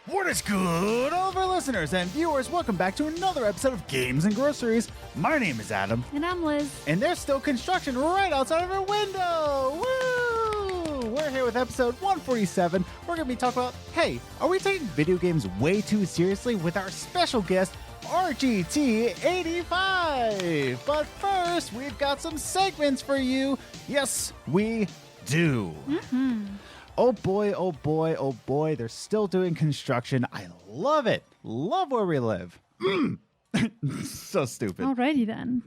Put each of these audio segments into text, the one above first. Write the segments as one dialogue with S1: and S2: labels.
S1: What is good, all of our listeners and viewers? Welcome back to another episode of Games and Groceries. My name is Adam.
S2: And I'm Liz.
S1: And there's still construction right outside of our window. Woo! We're here with episode 147. We're going to be talking about, hey, are we taking video games way too seriously with our special guest, RGT 85? But first, we've got some segments for you. Yes, we do. Oh boy, oh boy, oh boy, they're still doing construction. I love it. Love where we live. So stupid.
S2: Alrighty then.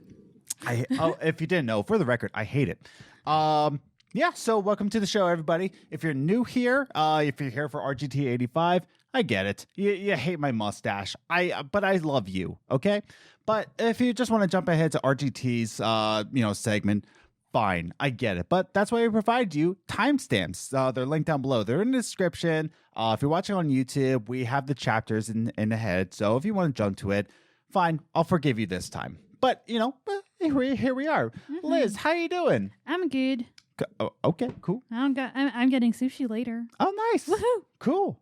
S1: If you didn't know, for the record, I hate it. Yeah, so welcome to the show, everybody. If you're new here, if you're here for RGT 85, I get it. You hate my mustache. But I love you, okay? But if you just want to jump ahead to RGT's segment, fine, I get it. But that's why we provide you timestamps. They're linked down below. They're in the description. If you're watching on YouTube, we have the chapters in the head. So if you want to jump to it, fine, I'll forgive you this time. But, here we are. Liz, how you doing?
S2: I'm good.
S1: Oh, okay, cool.
S2: I'm getting sushi later.
S1: Oh, nice.
S2: Woohoo!
S1: Cool.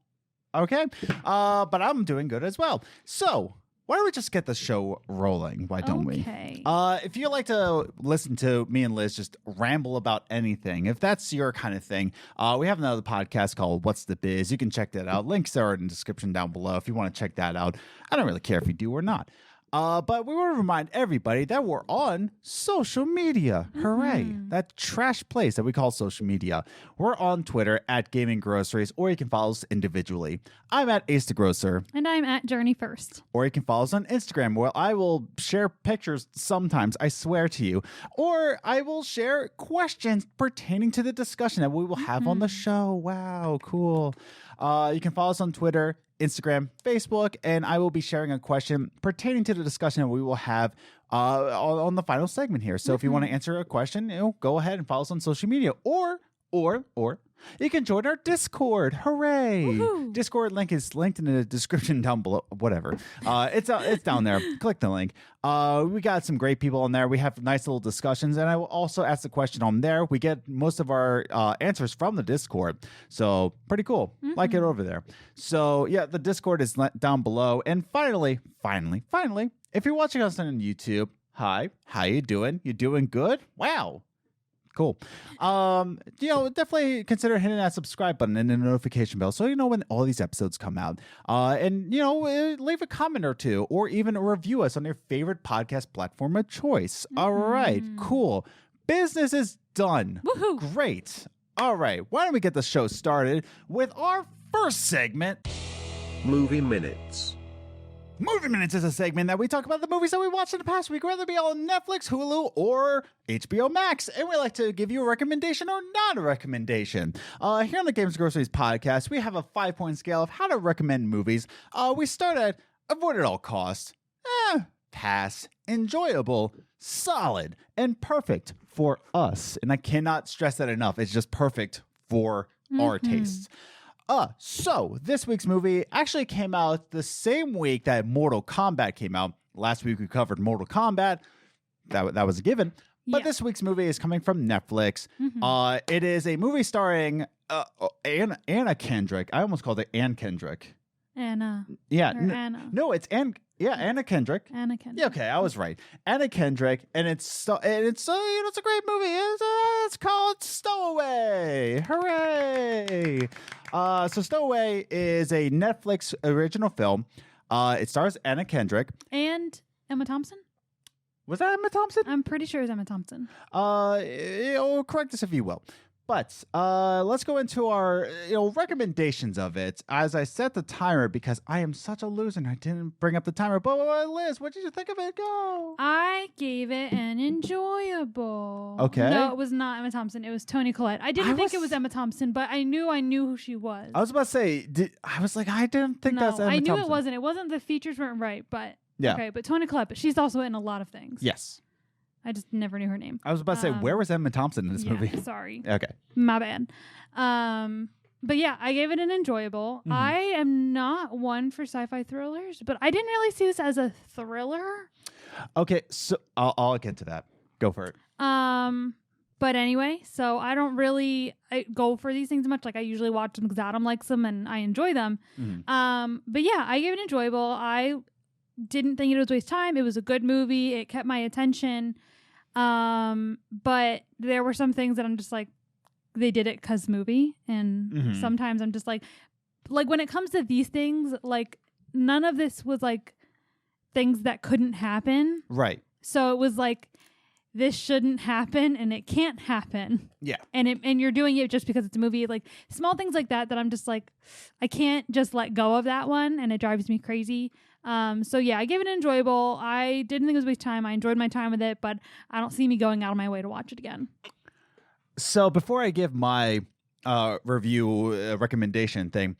S1: Okay. But I'm doing good as well. So why don't we just get the show rolling? Why don't we? If you like to listen to me and Liz just ramble about anything, if that's your kind of thing, we have another podcast called What's the Biz. You can check that out. Links are in the description down below if you want to check that out. I don't really care if you do or not. But we want to remind everybody that we're on social media. Hooray. That trash place that we call social media. We're on Twitter at Gaming Groceries, or you can follow us individually. I'm at Ace the Grocer.
S2: And I'm at Journey First.
S1: Or you can follow us on Instagram, where I will share pictures sometimes, I swear to you. Or I will share questions pertaining to the discussion that we will have on the show. Wow, cool. You can follow us on Twitter, Instagram, Facebook, and I will be sharing a question pertaining to the discussion that we will have on the final segment here. So if you want to answer a question, go ahead and follow us on social media, or you can join our Discord. Hooray!
S2: Woohoo.
S1: Discord link is linked in the description down below. Whatever, it's down there. Click the link. We got some great people on there. We have nice little discussions, and I will also ask the question on there. We get most of our answers from the Discord, so pretty cool. Like it over there. So yeah, the Discord is down below. And finally, if you're watching us on YouTube, hi, how you doing? You doing good? Wow. Cool. Definitely consider hitting that subscribe button and the notification bell so you know when all these episodes come out. And leave a comment or two, or even review us on your favorite podcast platform of choice. All right, cool. Business is done.
S2: Woohoo!
S1: Great. All right, why don't we get the show started with our first segment,
S3: Movie Minutes.
S1: Movie Minutes is a segment that we talk about the movies that we watched in the past week, whether it be on Netflix, Hulu, or HBO Max. And we like to give you a recommendation or not a recommendation. Here on the Games and Groceries podcast, we have a 5-point scale of how to recommend movies. We start at avoid at all costs, pass, enjoyable, solid, and perfect for us. And I cannot stress that enough. It's just perfect for our tastes. So this week's movie actually came out the same week that Mortal Kombat came out. Last week we covered Mortal Kombat. That was a given. But this week's movie is coming from Netflix. It is a movie starring Anna Kendrick. I almost called it Ann Kendrick.
S2: Anna.
S1: Yeah.
S2: Anna.
S1: No, it's Ann. Yeah, Anna Kendrick.
S2: Anna Kendrick.
S1: Yeah, okay, I was right. Anna Kendrick, and it's a great movie. It's called Stowaway. Hooray! So Stowaway is a Netflix original film. It stars Anna Kendrick
S2: And Emma Thompson?
S1: Was that Emma Thompson?
S2: I'm pretty sure it's Emma Thompson.
S1: Correct us if you will. But let's go into our recommendations of it. As I set the timer, because I am such a loser and I didn't bring up the timer. But Liz, what did you think of it? Go.
S2: I gave it an enjoyable.
S1: Okay.
S2: No, it was not Emma Thompson. It was Toni Collette. I didn't think it was Emma Thompson, but I knew who she was.
S1: I was about to say, I didn't think that's Emma Thompson.
S2: I knew it wasn't. It wasn't. The features weren't right, but
S1: yeah.
S2: Okay. But Toni Collette, but she's also in a lot of things.
S1: Yes.
S2: I just never knew her name.
S1: I was about to say, where was Emma Thompson in this movie?
S2: Sorry.
S1: Okay.
S2: My bad. But yeah, I gave it an enjoyable. I am not one for sci-fi thrillers, but I didn't really see this as a thriller.
S1: Okay, so I'll get to that. Go for it.
S2: But anyway, so I don't really go for these things much. Like I usually watch them because Adam likes them and I enjoy them. But yeah, I gave it enjoyable. I didn't think it was a waste of time. It was a good movie. It kept my attention. But there were some things that I'm just like, they did it 'cause movie. And sometimes I'm just like when it comes to these things, like none of this was like things that couldn't happen.
S1: Right.
S2: So it was like, this shouldn't happen and it can't happen.
S1: Yeah.
S2: And you're doing it just because it's a movie. Like small things like that I'm just like, I can't just let go of that one and it drives me crazy. So yeah, I gave it enjoyable. I didn't think it was a waste of time. I enjoyed my time with it, but I don't see me going out of my way to watch it again.
S1: So before I give my review recommendation thing,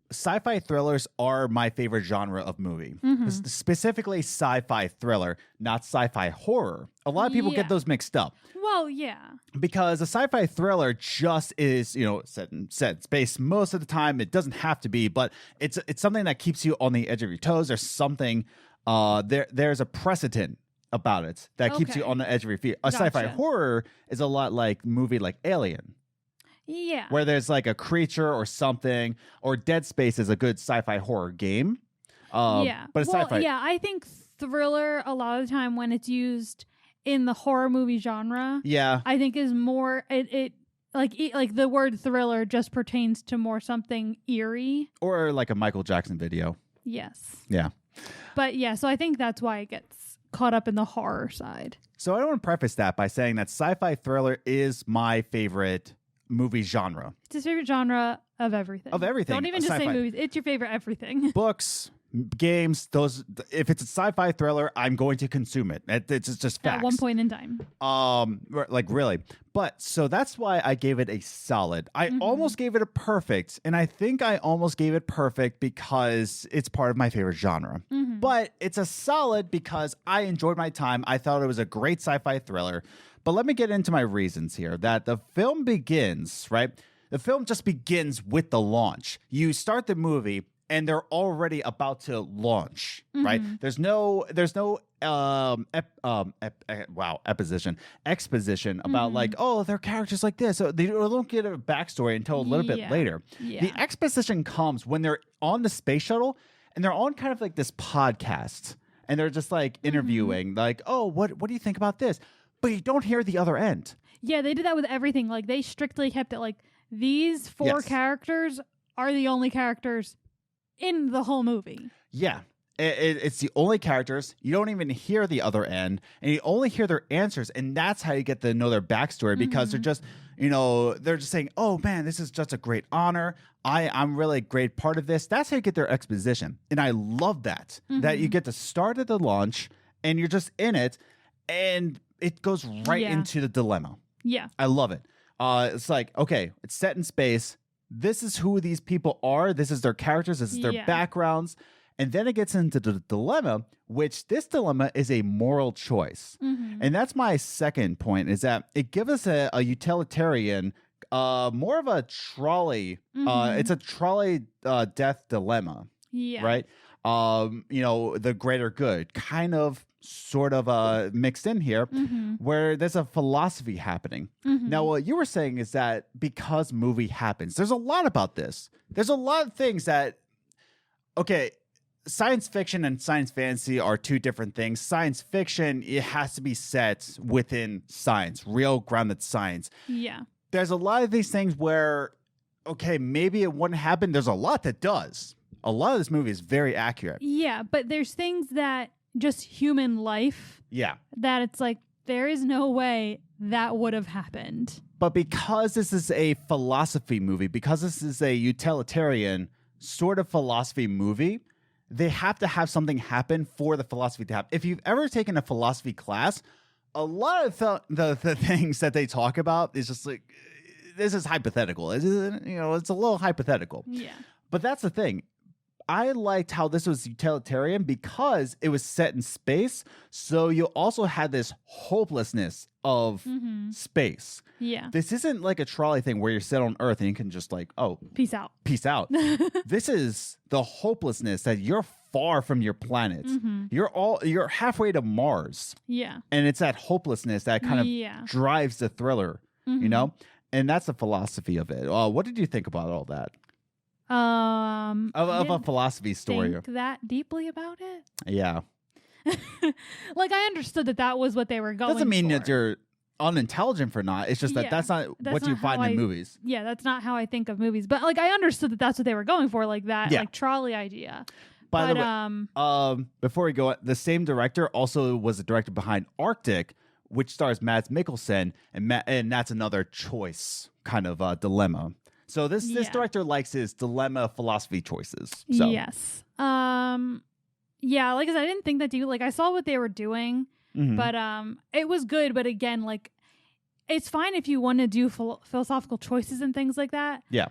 S1: sci-fi thrillers are my favorite genre of movie. Specifically sci-fi thriller, not sci-fi horror. A lot of people get those mixed up.
S2: Well, yeah.
S1: Because a sci-fi thriller just is, set in space most of the time. It doesn't have to be, but it's something that keeps you on the edge of your toes. There's something there's a precedent about it that keeps you on the edge of your feet. A sci-fi horror is a lot like movie like Alien.
S2: Yeah.
S1: Where there's like a creature or something, or Dead Space is a good sci-fi horror game. But it's sci-fi.
S2: Yeah, I think thriller a lot of the time when it's used in the horror movie genre, I think is more like the word thriller just pertains to more something eerie.
S1: Or like a Michael Jackson video.
S2: Yes.
S1: Yeah.
S2: But yeah, so I think that's why it gets caught up in the horror side.
S1: So I want to preface that by saying that sci-fi thriller is my favorite movie genre.
S2: It's his favorite genre of everything.
S1: Of everything.
S2: Don't even just say movies. It's your favorite everything.
S1: Books, games, those. If it's a sci-fi thriller, I'm going to consume it. It's just facts.
S2: At one point in time.
S1: Like really. But so that's why I gave it a solid. I almost gave it a perfect, and I think I almost gave it perfect because it's part of my favorite genre. But it's a solid because I enjoyed my time. I thought it was a great sci-fi thriller. But let me get into my reasons here. That the film begins, right? The film just begins with the launch. You start the movie and they're already about to launch, right? There's no exposition about like, oh, their characters like this. So they don't get a backstory until a little bit later. The exposition comes when they're on the space shuttle and they're on kind of like this podcast and they're just like interviewing, like, oh, what do you think about this? But you don't hear the other end. Yeah,
S2: they did that with everything. Like, they strictly kept it like, these four characters are the only characters in the whole movie.
S1: Yeah. It's the only characters. You don't even hear the other end. And you only hear their answers. And that's how you get to know their backstory. Because they're just, they're just saying, oh, man, this is just a great honor. I'm really a great part of this. That's how you get their exposition. And I love that. That you get to start at the launch. And you're just in it. And it goes right into the dilemma.
S2: Yeah.
S1: I love it. It's like, okay, it's set in space. This is who these people are. This is their characters. This is their backgrounds. And then it gets into the dilemma, which this dilemma is a moral choice. And that's my second point, is that it gives us a utilitarian, more of a trolley. It's a trolley death dilemma. Yeah. Right? The greater good kind of sort of mixed in here where there's a philosophy happening. Now, what you were saying is that because movie happens, there's a lot about this. There's a lot of things that, okay, science fiction and science fantasy are two different things. Science fiction, it has to be set within science, real grounded science.
S2: Yeah.
S1: There's a lot of these things where, okay, maybe it wouldn't happen. There's a lot that does. A lot of this movie is very accurate.
S2: Yeah, but there's things that just human life.
S1: Yeah.
S2: That it's like, there is no way that would have happened.
S1: But because this is a philosophy movie, because this is a utilitarian sort of philosophy movie, they have to have something happen for the philosophy to happen. If you've ever taken a philosophy class, a lot of the things that they talk about is just like, this is hypothetical. It's a little hypothetical.
S2: Yeah.
S1: But that's the thing. I liked how this was utilitarian because it was set in space. So you also had this hopelessness of space.
S2: Yeah.
S1: This isn't like a trolley thing where you're set on Earth and you can just like, oh,
S2: peace out.
S1: Peace out. This is the hopelessness that you're far from your planet. You're halfway to Mars.
S2: Yeah.
S1: And it's that hopelessness that kind of drives the thriller you know? And that's the philosophy of it. What did you think about all that? Of a philosophy story.
S2: Think that deeply about it.
S1: Yeah.
S2: Like, I understood that was what they were going
S1: Doesn't mean
S2: for.
S1: that you're unintelligent for not. It's just that that's not what you find in movies.
S2: Yeah, that's not how I think of movies. But like, I understood that that's what they were going for, like that like trolley idea.
S1: By the way, before we go, the same director also was the director behind Arctic, which stars Mads Mikkelsen, and that's another choice kind of dilemma. So this director likes his dilemma philosophy choices. So.
S2: Yes. Yeah, like I said, I didn't think that deep. Like, I saw what they were doing, but it was good. But again, like, it's fine if you want to do philosophical choices and things like that.
S1: Yeah.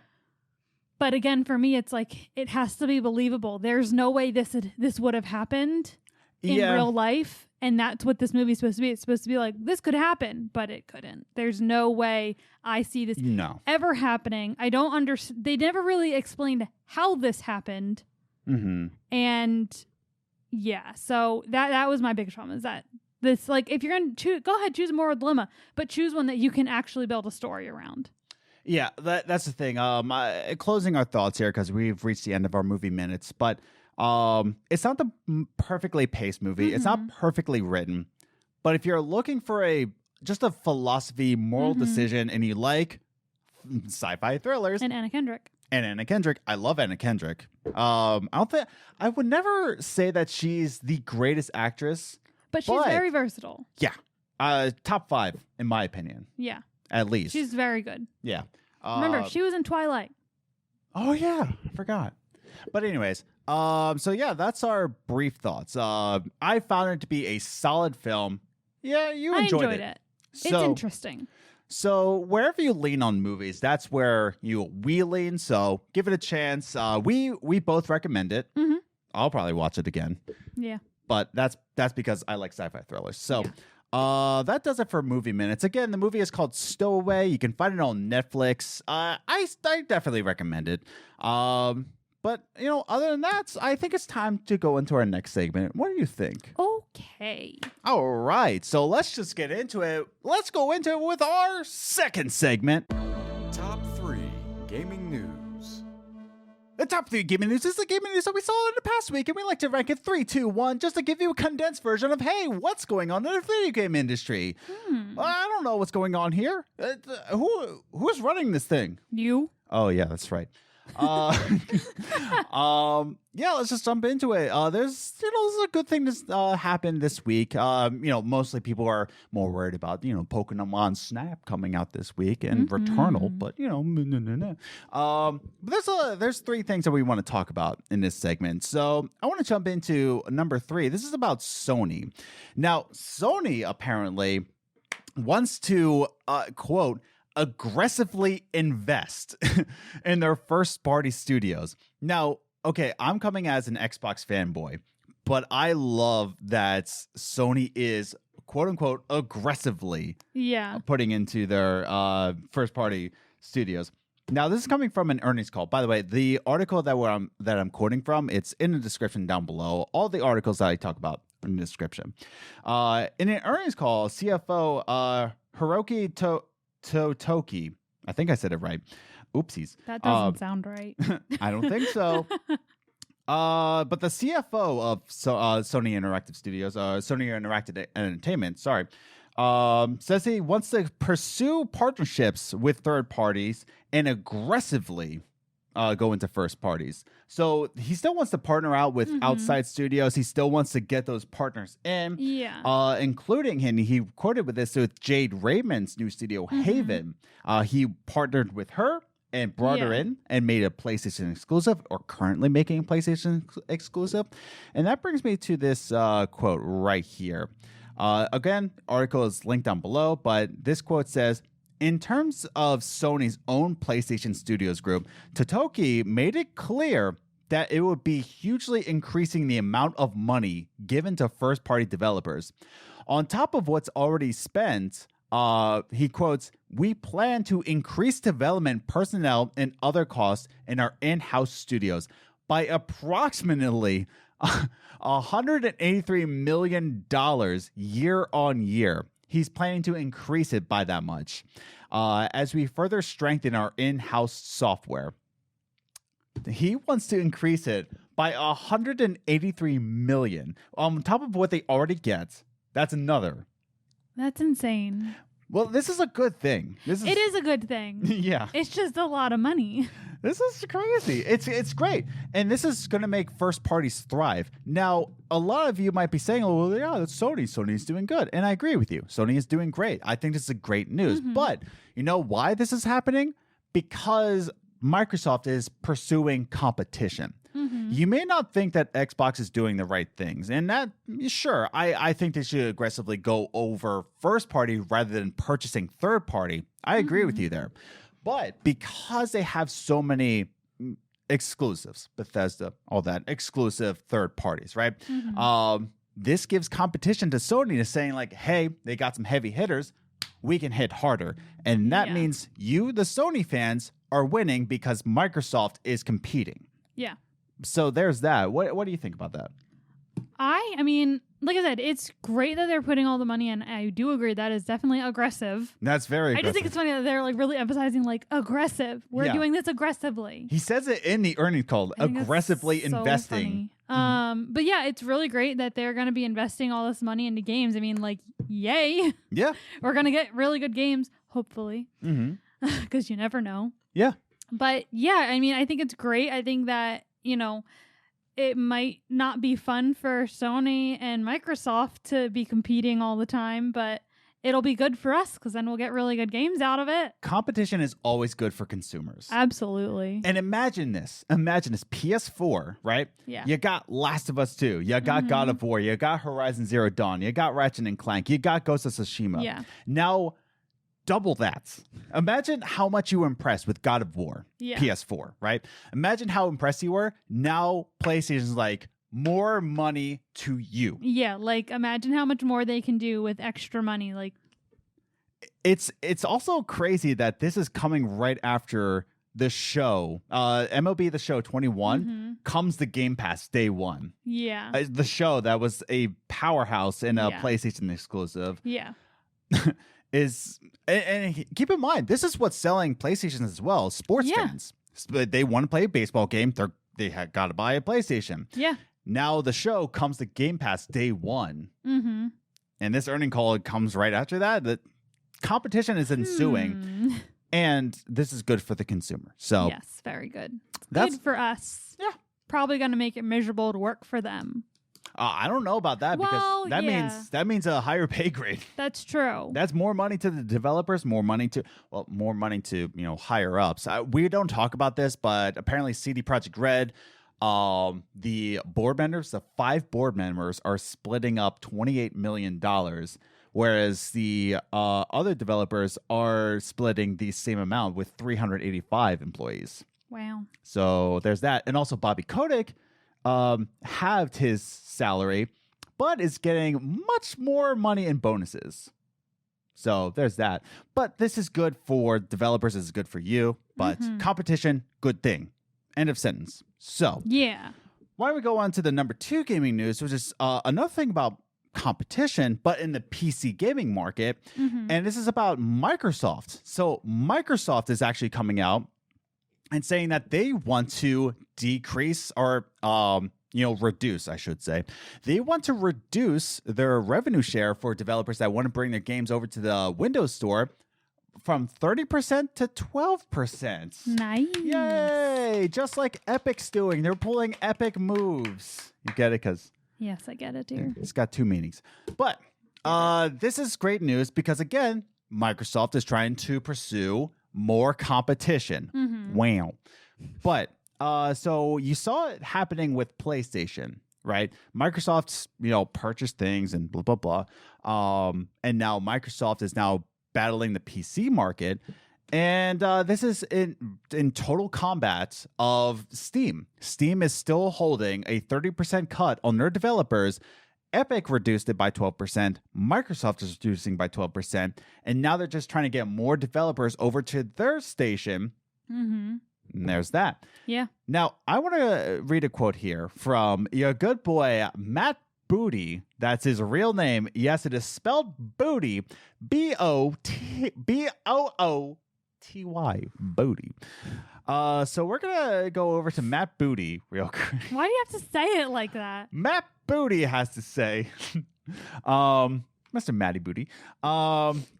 S2: But again, for me, it's like, it has to be believable. There's no way this would have happened in real life. And that's what this movie's supposed to be. It's supposed to be like, this could happen, but it couldn't. There's no way I see this ever happening. I don't understand. They never really explained how this happened. And yeah, so that was my biggest problem, is that this, like, if you're going to go ahead, choose a moral dilemma, but choose one that you can actually build a story around.
S1: Yeah, that's the thing. Closing our thoughts here, because we've reached the end of our movie minutes, but it's not the perfectly paced movie. It's not perfectly written. But if you're looking for just a philosophy, moral decision, and you like sci-fi thrillers.
S2: And Anna Kendrick.
S1: I love Anna Kendrick. I would never say that she's the greatest actress.
S2: But she's very versatile.
S1: Yeah. Top 5, in my opinion.
S2: Yeah.
S1: At least.
S2: She's very good.
S1: Yeah.
S2: Remember, she was in Twilight.
S1: Oh, yeah. I forgot. But anyways, so yeah, that's our brief thoughts. I found it to be a solid film. Yeah, I enjoyed it.
S2: It's interesting.
S1: So wherever you lean on movies, that's where we lean. So give it a chance. We both recommend it. I'll probably watch it again.
S2: Yeah.
S1: But that's because I like sci-fi thrillers. So that does it for Movie Minutes. Again, the movie is called Stowaway. You can find it on Netflix. I definitely recommend it. But, other than that, I think it's time to go into our next segment. What do you think?
S2: Okay.
S1: All right. So let's just get into it. Let's go into it with our second segment.
S4: Top 3 Gaming News.
S1: The top 3 gaming news is the gaming news that we saw in the past week, and we like to rank it 3, 2, 1, just to give you a condensed version of, hey, what's going on in the video game industry? I don't know what's going on here. Who's running this thing?
S2: You.
S1: Oh, yeah, that's right. Yeah, let's just jump into it. There's a good thing to happen this week. Mostly people are more worried about Pokemon Snap coming out this week and Returnal, but but there's 3 things that we want to talk about in this segment. So I want to jump into number 3. This is about Sony. Now, Sony apparently wants to quote aggressively invest in their first party studios. Now, okay, I'm coming as an Xbox fanboy, but I love that Sony is quote unquote aggressively putting into their first party studios. Now, this is coming from an earnings call. By the way, the article that I'm quoting from, it's in the description down below. All the articles that I talk about in the description. In an earnings call, CFO Hiroki Totoki, I think I said it right. Oopsies.
S2: That doesn't sound right.
S1: I don't think so. But the CFO of Sony Interactive Studios, Sony Interactive Entertainment, says he wants to pursue partnerships with third parties and aggressively go into first parties. So he still wants to partner out with outside studios. He still wants to get those partners in. Yeah. Including him. He quoted with this with Jade Raymond's new studio, Haven. He partnered with her and brought her in and made a PlayStation exclusive, or currently making a PlayStation exclusive. And that brings me to this quote right here. Again, article is linked down below, but this quote says, in terms of Sony's own PlayStation Studios group, Totoki made it clear that it would be hugely increasing the amount of money given to first-party developers. On top of what's already spent, he quotes, "We plan to increase development personnel and other costs in our in-house studios by approximately $183 million year on year. He's planning to increase it by that much. as we further strengthen our in-house software. He wants to increase it by 183 million on top of what they already get. That's another.
S2: That's insane.
S1: Well, this is a good thing.
S2: It is a good thing.
S1: Yeah.
S2: It's just a lot of money.
S1: This is crazy. It's great. And this is going to make first parties thrive. Now, a lot of you might be saying, oh, well, yeah, that's Sony. Sony's doing good. And I agree with you. Sony is doing great. I think this is great news. But you know why this is happening? Because Microsoft is pursuing competition. You may not think that Xbox is doing the right things. And that, sure, I think they should aggressively go over first party rather than purchasing third party. I agree with you there. But because they have so many exclusives, Bethesda, all that, exclusive third parties, right? This gives competition to Sony to saying like, hey, they got some heavy hitters. We can hit harder. And that means you, the Sony fans, are winning because Microsoft is competing.
S2: Yeah.
S1: So there's that. What do you think about that?
S2: I mean, like I said, it's great that they're putting all the money in. I do agree that is definitely aggressive.
S1: That's very aggressive.
S2: I just think it's funny that they're like really emphasizing like aggressive. We're doing this aggressively.
S1: He says it in the earnings call, aggressively investing.
S2: But yeah, it's really great that they're going to be investing all this money into games. I mean, like, yay.
S1: Yeah.
S2: We're going to get really good games, hopefully. Because you never know.
S1: Yeah.
S2: But yeah, I mean, I think it's great. I think that, you know, it might not be fun for Sony and Microsoft to be competing all the time, but it'll be good for us because then we'll get really good games out of it.
S1: Competition is always good for consumers.
S2: Absolutely.
S1: And imagine this. PS4, right?
S2: Yeah.
S1: You got Last of Us 2. You got God of War. You got Horizon Zero Dawn. You got Ratchet and Clank. You got Ghost of Tsushima.
S2: Yeah.
S1: Now, double that. Imagine how much you were impressed with God of War, PS4, right? Imagine how impressed you were. Now PlayStation's like, more money to you.
S2: Yeah, like imagine how much more they can do with extra money. Like,
S1: it's also crazy that this is coming right after the show, MLB The Show 21 comes to Game Pass day one.
S2: Yeah.
S1: The show that was a powerhouse and a PlayStation exclusive.
S2: Yeah.
S1: Is and keep in mind, this is what's selling PlayStation as well. Sports fans, they want to play a baseball game. They got to buy a PlayStation.
S2: Yeah.
S1: Now the show comes to Game Pass day one, and this earning call comes right after that. The competition is ensuing, and this is good for the consumer. So
S2: yes, very good.
S1: That's
S2: good for us.
S1: Yeah,
S2: probably going to make it miserable to work for them.
S1: I don't know about that because that means a higher pay grade.
S2: That's true.
S1: That's more money to the developers, more money to higher ups. We don't talk about this, but apparently CD Projekt Red, the board members, the 5 board members are splitting up $28 million, whereas the other developers are splitting the same amount with 385 employees.
S2: Wow.
S1: So there's that. And also Bobby Kotick halved his salary, but is getting much more money in bonuses. So there's that. But this is good for developers. This is good for you. But competition, good thing. End of sentence. So
S2: yeah.
S1: Why don't we go on to the number 2 gaming news, which is another thing about competition, but in the PC gaming market. And this is about Microsoft. So Microsoft is actually coming out and saying that they want to decrease or, reduce, I should say. They want to reduce their revenue share for developers that want to bring their games over to the Windows Store from 30% to 12%.
S2: Nice.
S1: Yay! Just like Epic's doing. They're pulling Epic moves. You get it? Because
S2: yes, I get it, dear.
S1: It's got 2 meanings. But this is great news because, again, Microsoft is trying to pursue more competition. Wow. But so you saw it happening with PlayStation, right? Microsoft's, purchased things and blah, blah, blah. And now Microsoft is now battling the PC market. And this is in total combat of Steam. Steam is still holding a 30% cut on their developers. Epic reduced it by 12%. Microsoft is reducing by 12%. And now they're just trying to get more developers over to their station. And there's that.
S2: Yeah.
S1: Now, I want to read a quote here from your good boy, Matt Booty. That's his real name. Yes, it is spelled Booty. B-O-O-T-Y. Booty. So we're going to go over to Matt Booty real quick.
S2: Why do you have to say it like that?
S1: Matt Booty has to say, Mr. Matty Booty,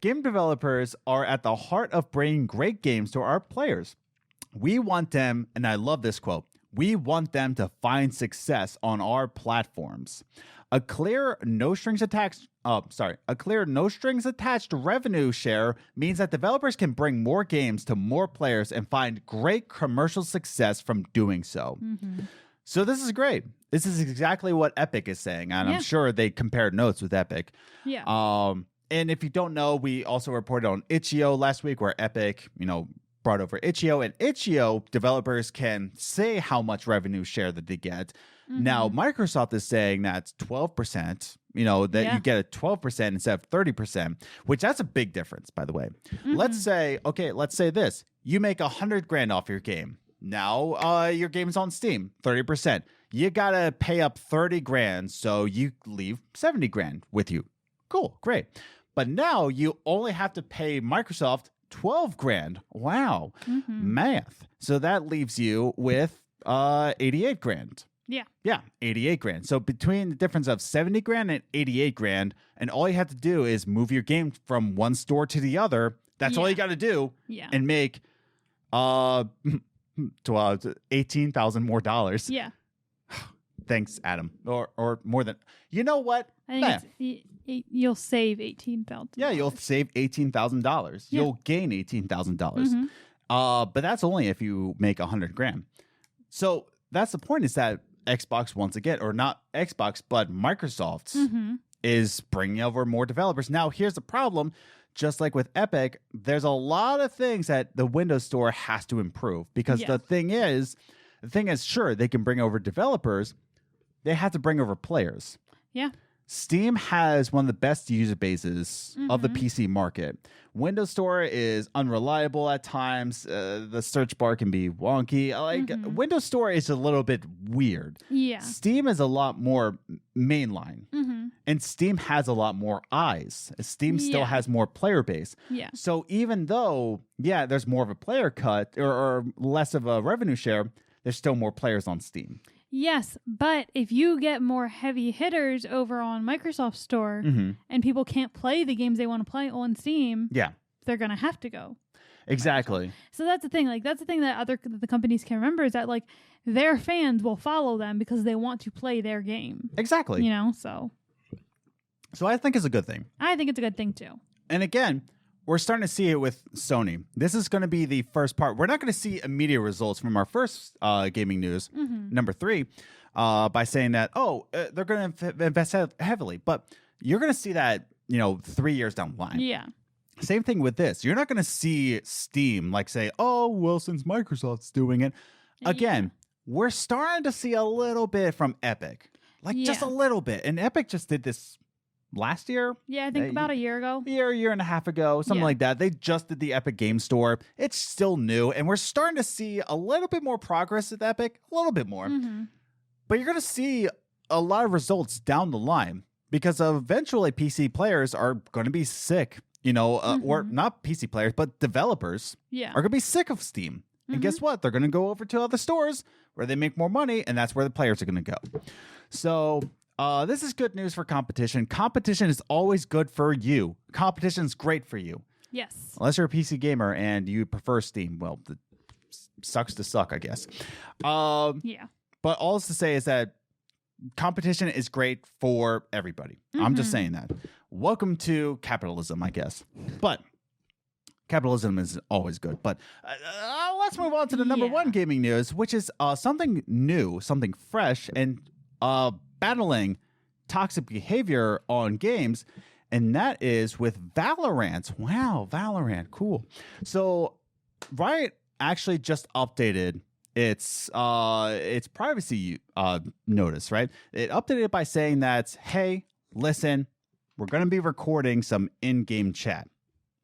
S1: game developers are at the heart of bringing great games to our players. We want them, and I love this quote, we want them to find success on our platforms. A clear no strings attached revenue share means that developers can bring more games to more players and find great commercial success from doing so.
S2: Mm-hmm.
S1: So this is great. This is exactly what Epic is saying, and I'm sure they compared notes with Epic.
S2: Yeah.
S1: And if you don't know, we also reported on Itch.io last week, where Epic, brought over Itch.io, and Itch.io developers can say how much revenue share that they get.
S2: Mm-hmm.
S1: Now, Microsoft is saying that's 12%, you get a 12% instead of 30%, which that's a big difference, by the way.
S2: Mm-hmm.
S1: Let's say this. You make $100,000 off your game. Now, your game's on Steam, 30%. You got to pay up $30,000, so you leave $70,000 with you. Cool, great. But now you only have to pay Microsoft $12,000. Wow.
S2: Mm-hmm.
S1: Math. So that leaves you with $88,000.
S2: Yeah.
S1: Yeah, $88,000. So between the difference of $70,000 and $88,000, and all you have to do is move your game from one store to the other. That's all you got to do.
S2: Yeah.
S1: And make $18,000 more dollars.
S2: Yeah.
S1: Thanks, Adam. Or more than. You know what?
S2: I think you'll save $18,000.
S1: Yeah, you'll save $18,000.
S2: Yeah.
S1: You'll gain $18,000.
S2: Mm-hmm.
S1: But that's only if you make $100,000. So that's the point, is that Xbox, once again, or not Xbox, but Microsoft is bringing over more developers. Now, here's the problem. Just like with Epic, there's a lot of things that the Windows Store has to improve, because the thing is, sure, they can bring over developers. They have to bring over players.
S2: Yeah.
S1: Steam has one of the best user bases of the PC market. Windows Store is unreliable at times. The search bar can be wonky. Windows Store is a little bit weird.
S2: Yeah.
S1: Steam is a lot more mainline.
S2: Mm-hmm.
S1: And Steam has a lot more eyes. Steam still has more player base.
S2: Yeah.
S1: So even though, there's more of a player cut or less of a revenue share, there's still more players on Steam.
S2: Yes, but if you get more heavy hitters over on Microsoft Store and people can't play the games they want to play on Steam, they're going to have to go.
S1: Exactly.
S2: So that's the thing. That's the thing that the companies can remember, is that their fans will follow them because they want to play their game.
S1: Exactly.
S2: So
S1: I think it's a good thing.
S2: I think it's a good thing too.
S1: And again, we're starting to see it with Sony. This is going to be the first part. We're not going to see immediate results from our first gaming news, number 3, by saying that, they're going to invest heavily. But you're going to see that, 3 years down the line.
S2: Yeah.
S1: Same thing with this. You're not going to see Steam say, since Microsoft's doing it. Again, we're starting to see a little bit from Epic. Just a little bit. And Epic just did this last year.
S2: Yeah, I think about a year ago.
S1: Year and a half ago, something like that. They just did the Epic Game Store. It's still new, and we're starting to see a little bit more progress with Epic, a little bit more. But you're going to see a lot of results down the line, because eventually PC players are going to be sick, or not PC players, but developers are going to be sick of Steam. And guess what? They're going to go over to other stores where they make more money, and that's where the players are going to go. So this is good news for competition. Competition is always good for you. Competition is great for you.
S2: Yes.
S1: Unless you're a PC gamer and you prefer Steam. Well, it sucks to suck, I guess. But all to say is that competition is great for everybody. I'm just saying that. Welcome to capitalism, I guess. But capitalism is always good. But let's move on to the number 1 gaming news, which is something new, something fresh, and battling toxic behavior on games, and that is with Valorant. Wow, Valorant, cool. So Riot actually just updated its privacy notice, right? It updated it by saying that, hey, listen, we're going to be recording some in-game chat,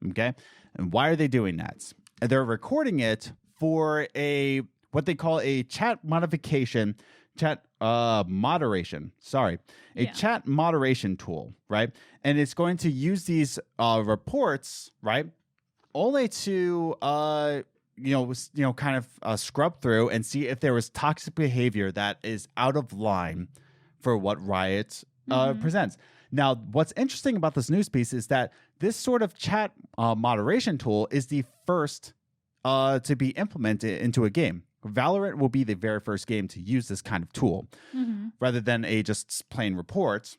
S1: okay? And why are they doing that? They're recording it for what they call a chat modification chat moderation. Sorry, a
S2: Yeah.
S1: chat moderation tool, right? And it's going to use these reports, right, only to kind of scrub through and see if there was toxic behavior that is out of line for what Riot presents. Now, what's interesting about this news piece is that this sort of chat moderation tool is the first to be implemented into a game. Valorant will be the very first game to use this kind of tool rather than a just plain reports.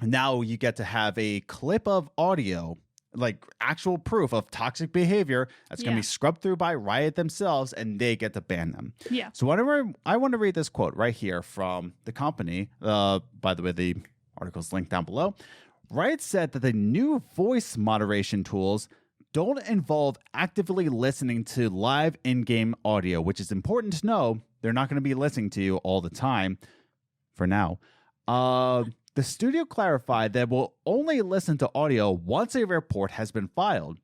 S1: Now you get to have a clip of audio, like actual proof of toxic behavior that's going to be scrubbed through by Riot themselves, and they get to ban them.
S2: Yeah.
S1: So whenever I want to read this quote right here from the company, by the way, the article's linked down below. Riot said that the new voice moderation tools don't involve actively listening to live in-game audio, which is important to know. They're not going to be listening to you all the time for now. The studio clarified that we'll only listen to audio once a report has been filed.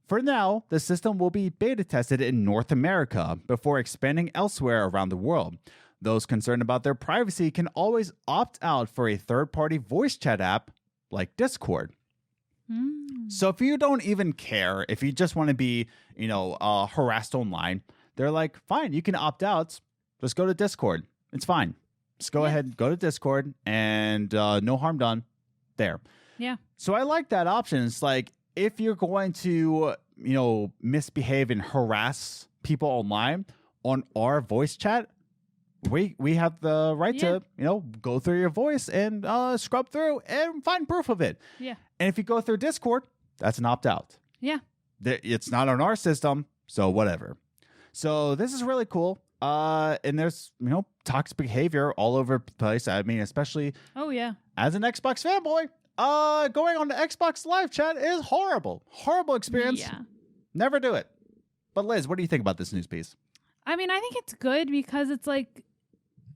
S1: For now, the system will be beta tested in North America before expanding elsewhere around the world. Those concerned about their privacy can always opt out for a third-party voice chat app like Discord. So if you don't even care, if you just want to be, harassed online, they're like, fine, you can opt out. Just go to Discord. It's fine. Just go ahead, go to Discord, and no harm done there.
S2: Yeah.
S1: So I like that option. It's like, if you're going to, misbehave and harass people online on our voice chat, we have the right to, go through your voice and scrub through and find proof of it.
S2: Yeah.
S1: And if you go through Discord, that's an opt-out.
S2: Yeah.
S1: It's not on our system, so whatever. So this is really cool. And there's, toxic behavior all over the place. I mean, especially as an Xbox fanboy, going on the Xbox Live chat is horrible. Horrible experience.
S2: Yeah.
S1: Never do it. But Liz, what do you think about this news piece?
S2: I mean, I think it's good because it's like,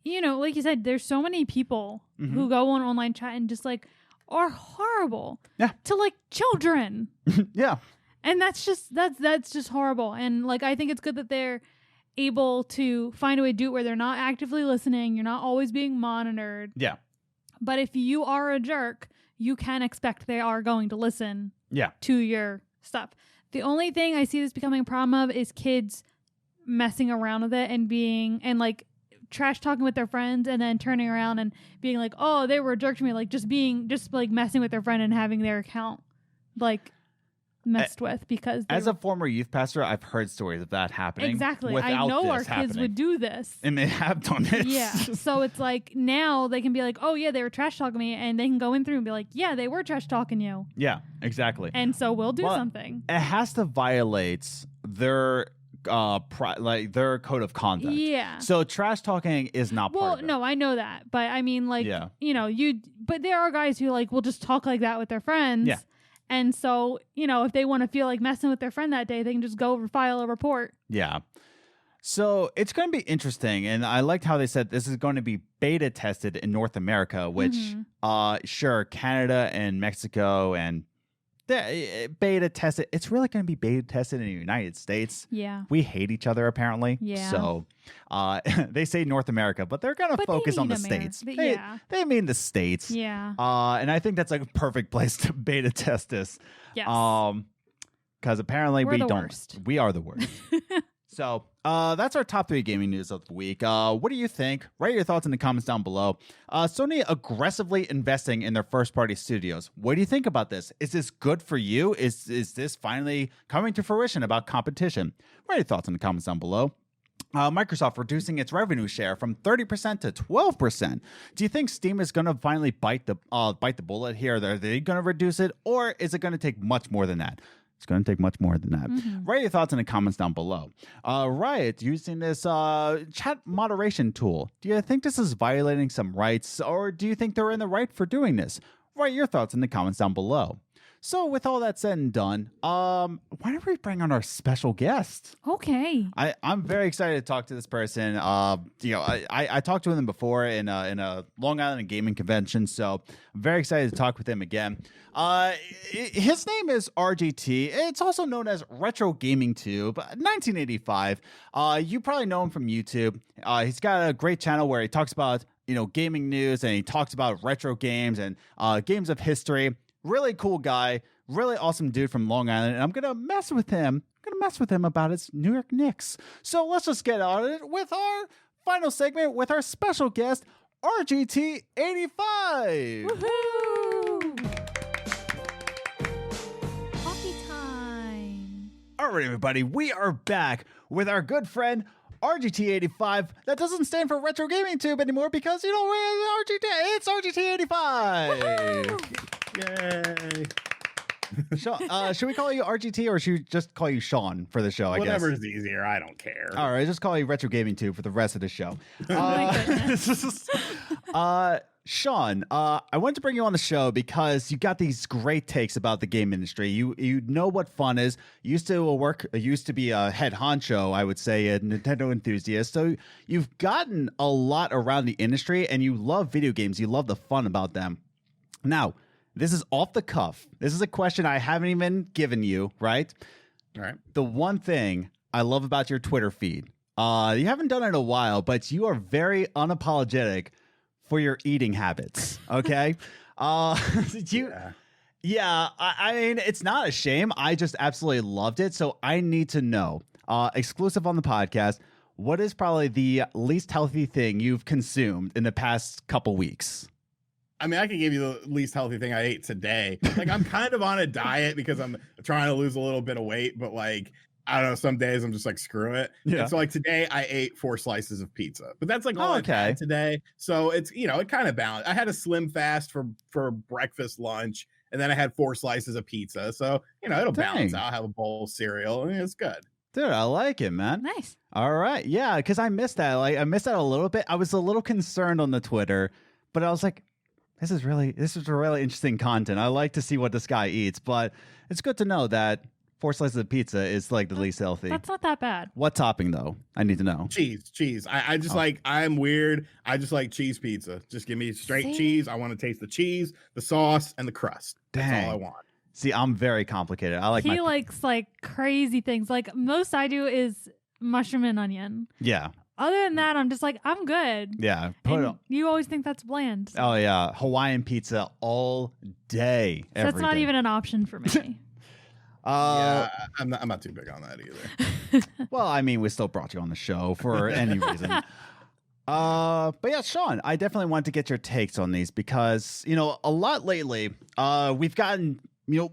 S2: like you said, there's so many people who go on online chat and just like are horrible to like children.
S1: Yeah.
S2: And that's just horrible. And like, I think it's good that they're able to find a way to do it where they're not actively listening. You're not always being monitored.
S1: Yeah.
S2: But if you are a jerk, you can expect they are going to listen to your stuff. The only thing I see this becoming a problem of is kids messing around with it and like trash talking with their friends and then turning around and being like, oh, they were a jerk to me. Like just messing with their friend and having their account like messed with because
S1: as a former youth pastor, I've heard stories of that happening.
S2: Exactly. I know our kids would do this.
S1: And they have done it.
S2: Yeah. So it's like now they can be like, oh yeah, they were trash talking me, and they can go in through and be like, yeah, they were trash talking you.
S1: Yeah, exactly.
S2: And so we'll do something.
S1: It has to violate their their code of conduct.
S2: Yeah.
S1: So trash talking is not part of it.
S2: No, I know that. But I mean like but there are guys who like will just talk like that with their friends.
S1: Yeah.
S2: And so, if they want to feel like messing with their friend that day, they can just go file a report.
S1: Yeah. So it's going to be interesting. And I liked how they said this is going to be beta tested in North America, which, sure, Canada and Mexico and beta tested. It's really going to be beta tested in the United States.
S2: Yeah.
S1: We hate each other, apparently.
S2: Yeah.
S1: So they say North America, but they're going to focus on the States. They mean the States.
S2: Yeah.
S1: And I think that's like a perfect place to beta test this.
S2: Yes.
S1: Because apparently we don't.
S2: Worst.
S1: We are the worst. So that's our top 3 gaming news of the week. What do you think? Write your thoughts in the comments down below. Sony aggressively investing in their first-party studios. What do you think about this? Is this good for you? Is this finally coming to fruition about competition? Write your thoughts in the comments down below. Microsoft reducing its revenue share from 30% to 12%. Do you think Steam is going to finally bite the bullet here? Are they going to reduce it, or is it going to take much more than that? It's going to take much more than that. Write your thoughts in the comments down below. Riot using this chat moderation tool. Do you think this is violating some rights, or do you think they're in the right for doing this? Write your thoughts in the comments down below. So with all that said and done, why don't we bring on our special guest?
S2: Okay.
S1: I'm very excited to talk to this person. I talked to him before in a Long Island gaming convention, so I'm very excited to talk with him again. His name is RGT. It's also known as Retro Gaming Tube, 1985. You probably know him from YouTube. He's got a great channel where he talks about gaming news, and he talks about retro games and games of history. Really cool guy, really awesome dude from Long Island, and I'm gonna mess with him. About his New York Knicks. So let's just get on it with our final segment with our special guest, RGT 85.
S2: Woohoo! Coffee time.
S1: All right, everybody, we are back with our good friend RGT 85. That doesn't stand for Retro Gaming Tube anymore because it's RGT 85. Yay. Should we call you RGT or should we just call you Sean for the show? I guess
S5: whatever's easier. I don't care.
S1: All right, just call you Retro Gaming Tube for the rest of the show. Sean, I wanted to bring you on the show because you got these great takes about the game industry. You know what fun is. You used to be a head honcho, I would say, a Nintendo enthusiast. So you've gotten a lot around the industry, and you love video games. You love the fun about them. Now, this is off the cuff. This is a question I haven't even given you, right?
S5: All right.
S1: The one thing I love about your Twitter feed, you haven't done it in a while, but you are very unapologetic for your eating habits. Okay. I mean, it's not a shame. I just absolutely loved it. So I need to know, exclusive on the podcast, what is probably the least healthy thing you've consumed in the past couple weeks?
S5: I mean, I can give you the least healthy thing I ate today. Like, I'm kind of on a diet because I'm trying to lose a little bit of weight, but like, I don't know, some days I'm just like, screw it.
S1: Yeah.
S5: And so like today I ate 4 slices of pizza, but that's like all I had today. So it's, it kind of balanced. I had a slim fast for breakfast, lunch, and then I had 4 slices of pizza. So, it'll balance out. I'll have a bowl of cereal. I mean, it's good.
S1: Dude, I like it, man.
S2: Nice.
S1: All right. Yeah, because I missed that. Like, I missed that a little bit. I was a little concerned on the Twitter, but I was like, this is really interesting content. I like to see what this guy eats, but it's good to know that 4 slices of pizza is like the least healthy.
S2: That's not that bad.
S1: What topping though? I need to know.
S5: Cheese. I just I'm weird. I just like cheese pizza. Just give me straight cheese. I want to taste the cheese, the sauce, and the crust.
S1: Dang.
S5: That's all I want.
S1: See, I'm very complicated.
S2: He likes like crazy things. Like most I do is mushroom and onion.
S1: Yeah.
S2: Other than that, I'm just like, I'm good.
S1: Yeah.
S2: You always think that's bland. So.
S1: Oh, yeah. Hawaiian pizza all day.
S2: So that's not even an option for me.
S5: I'm not too big on that either.
S1: Well, I mean, we still brought you on the show for any reason. But yeah, Sean, I definitely want to get your takes on these because, a lot lately, we've gotten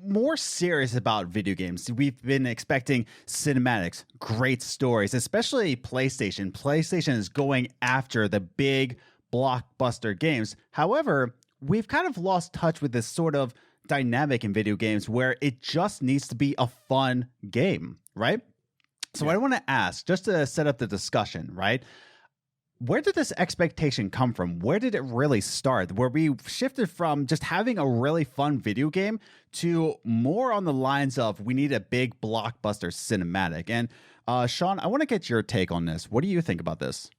S1: more serious about video games. We've been expecting cinematics, great stories, especially PlayStation. PlayStation is going after the big blockbuster games. However, we've kind of lost touch with this sort of dynamic in video games where it just needs to be a fun game, right? So I want to ask, just to set up the discussion, right? Where did this expectation come from? Where did it really start? Where we shifted from just having a really fun video game to more on the lines of we need a big blockbuster cinematic. And Sean, I want to get your take on this. What do you think about this?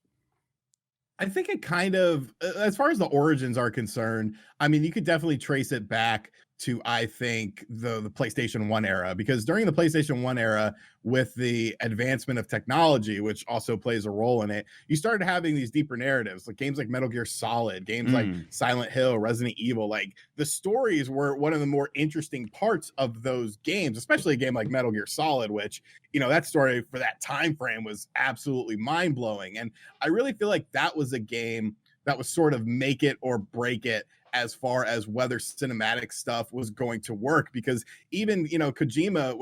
S5: I think it kind of, as far as the origins are concerned, I mean, you could definitely trace it back to, I think, the PlayStation 1 era, because during the PlayStation 1 era, with the advancement of technology, which also plays a role in it, you started having these deeper narratives, like games like Metal Gear Solid, games like Silent Hill, Resident Evil. Like, the stories were one of the more interesting parts of those games, especially a game like Metal Gear Solid, which, that story for that time frame was absolutely mind-blowing. And I really feel like that was a game that was sort of make it or break it as far as whether cinematic stuff was going to work, because even, Kojima,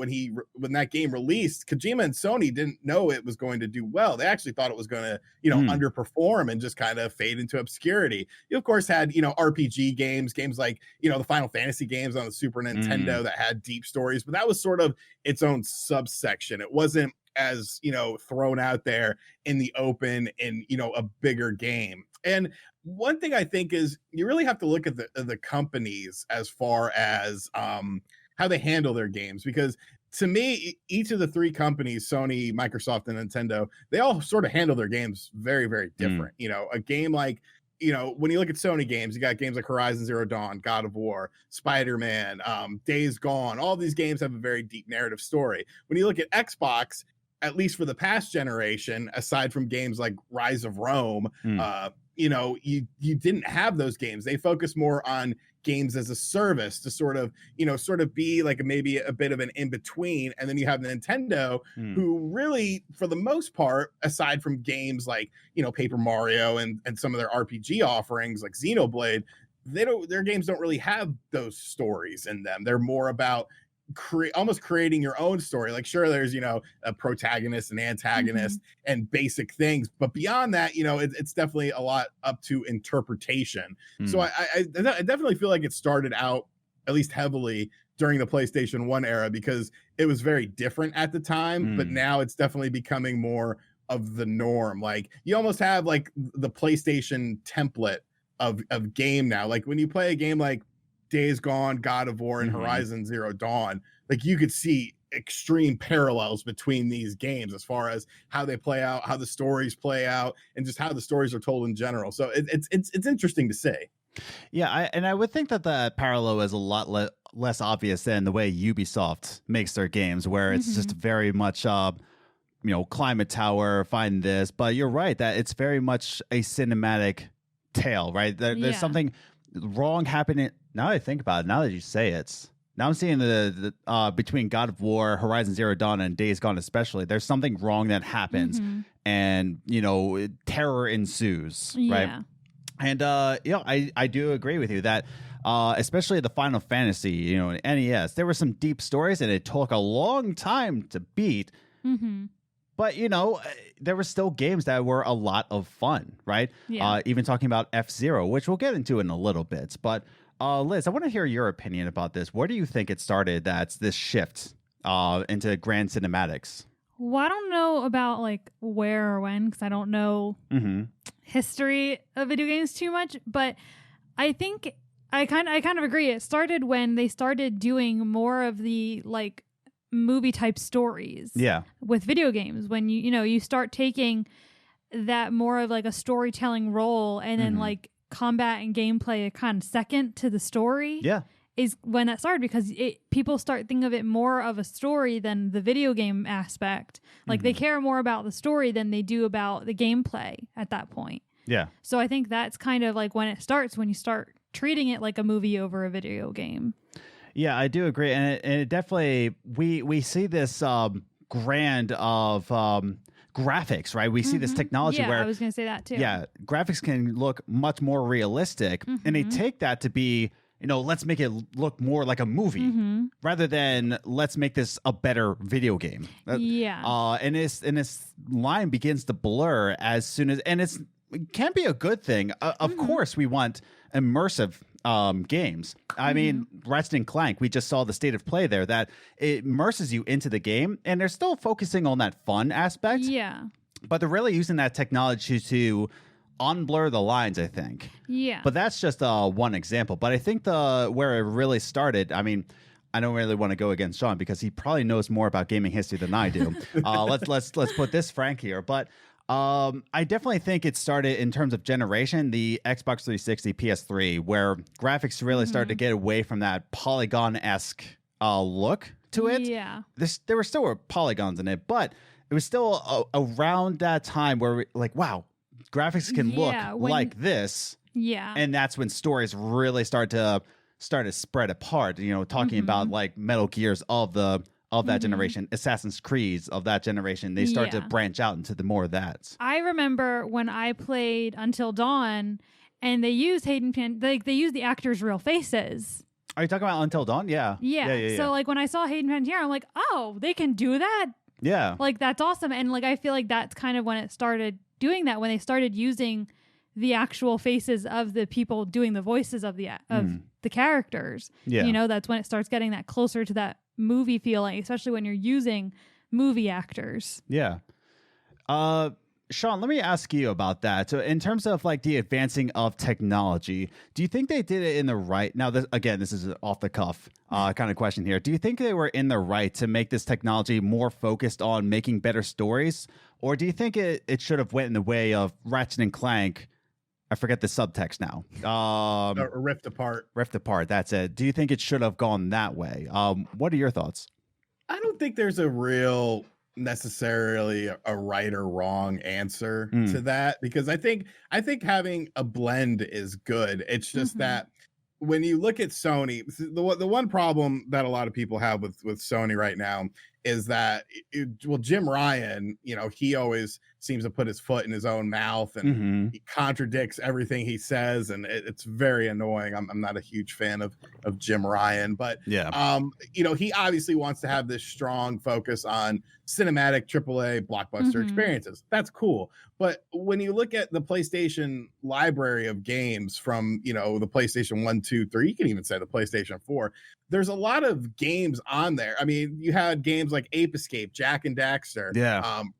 S5: when that game released, Kojima and Sony didn't know it was going to do well. They actually thought it was going to, underperform and just kind of fade into obscurity. You of course had, RPG games like, the Final Fantasy games on the Super Nintendo that had deep stories, but that was sort of its own subsection. It wasn't as, thrown out there in the open in, a bigger game. And one thing I think is you really have to look at the companies as far as handle their games. Because to me, each of the three companies, Sony, Microsoft, and Nintendo, they all sort of handle their games very, very different. You know, a game like, you know, when you look at Sony games, you got games like Horizon Zero Dawn, God of War, Spider-Man, Days Gone. All these games have a very deep narrative story. When you look at Xbox, at least for the past generation, aside from games like Rise of Rome, you know, you didn't have those games. They focus more on games as a service to sort of be like maybe a bit of an in-between. And then you have Nintendo, who really, for the most part, aside from games like, you know, Paper Mario and some of their RPG offerings like Xenoblade, their games don't really have those stories in them. They're more about almost creating your own story. Like, sure, there's, you know, a protagonist and antagonist and basic things, but beyond that, you know, it's definitely a lot up to interpretation. So I definitely feel like it started out at least heavily during the PlayStation 1 era, because it was very different at the time, but now it's definitely becoming more of the norm. Like, you almost have like the PlayStation template of game now. Like, when you play a game like Days Gone, God of War, and Horizon Zero Dawn, like, you could see extreme parallels between these games as far as how they play out, how the stories play out, and just how the stories are told in general. So it's interesting to say.
S1: Yeah, I would think that the parallel is a lot less obvious than the way Ubisoft makes their games, where it's just very much, you know, climb a tower, find this. But you're right that it's very much a cinematic tale, right? There's something wrong happening. Now that I think about it, now that you say it, now I'm seeing the between God of War, Horizon Zero Dawn, and Days Gone especially, there's something wrong that happens, and, you know, terror ensues, right? And you know, I do agree with you that especially the Final Fantasy, you know, NES, there were some deep stories, and it took a long time to beat. But, you know, there were still games that were a lot of fun, right? Even talking about F-Zero, which we'll get into in a little bit. But Liz, I want to hear your opinion about this. Where do you think it started, that's this shift into grand cinematics?
S2: Well, I don't know about like where or when, because I don't know history of video games too much. But I think I kind of agree. It started when they started doing more of the like movie type stories. With video games, when you start taking that more of like a storytelling role, and then like combat and gameplay are kind of second to the story. Is when that started, because people start thinking of it more of a story than the video game aspect. Like they care more about the story than they do about the gameplay at that point. So I think that's kind of like when it starts, when you start treating it like a movie over a video game.
S1: Yeah, I do agree, and it definitely we see this grand of graphics, right? We see this technology where
S2: I was going to say that too.
S1: Yeah, graphics can look much more realistic, and they take that to be, you know, let's make it look more like a movie rather than let's make this a better video game. And this line begins to blur as soon as, and it can be a good thing. Of course, we want immersive games. I mean, Ratchet and Clank, we just saw the state of play there, that it immerses you into the game, and they're still focusing on that fun aspect. But they're really using that technology to unblur the lines, I think. But that's just one example. But I think where it really started, I mean, I don't really want to go against Sean because he probably knows more about gaming history than I do. Let's put this frank here. But I definitely think it started in terms of generation, the Xbox 360, PS3, where graphics really started to get away from that polygon-esque look to it. There were still polygons in it, but it was still around that time where like, wow, graphics can look like this. And that's when stories really start to spread apart, you know, talking about like Metal Gears of that generation, Assassin's Creed of that generation. They start to branch out into the more of that.
S2: I remember when I played Until Dawn, and they used they used the actors' real faces.
S1: Are you talking about Until Dawn? Yeah.
S2: So like when I saw Hayden Panettiere, I'm like, oh, they can do that. Like that's awesome. And like I feel like that's kind of when it started doing that, when they started using the actual faces of the people doing the voices of the characters. You know, that's when it starts getting that closer to that movie feeling, especially when you're using movie actors.
S1: Sean, let me ask you about that. So, in terms of like the advancing of technology, do you think they did it in the right? Now, this is an off the cuff kind of question here. Do you think they were in the right to make this technology more focused on making better stories, or do you think it should have went in the way of Ratchet and Clank? I forget the subtext now.
S5: Rift Apart.
S1: Rift Apart. That's it. Do you think it should have gone that way? What are your thoughts?
S5: I don't think there's a real necessarily a right or wrong answer to that, because I think having a blend is good. It's just that when you look at Sony, the one problem that a lot of people have with Sony right now is that Jim Ryan, he always seems to put his foot in his own mouth, and he contradicts everything he says, and it's very annoying. I'm not a huge fan of Jim Ryan, but he obviously wants to have this strong focus on cinematic AAA blockbuster experiences. That's cool. But when you look at the PlayStation library of games from, the PlayStation 1, 2, 3, you can even say the PlayStation 4, there's a lot of games on there. I mean, you had games like Ape Escape, Jack and Daxter,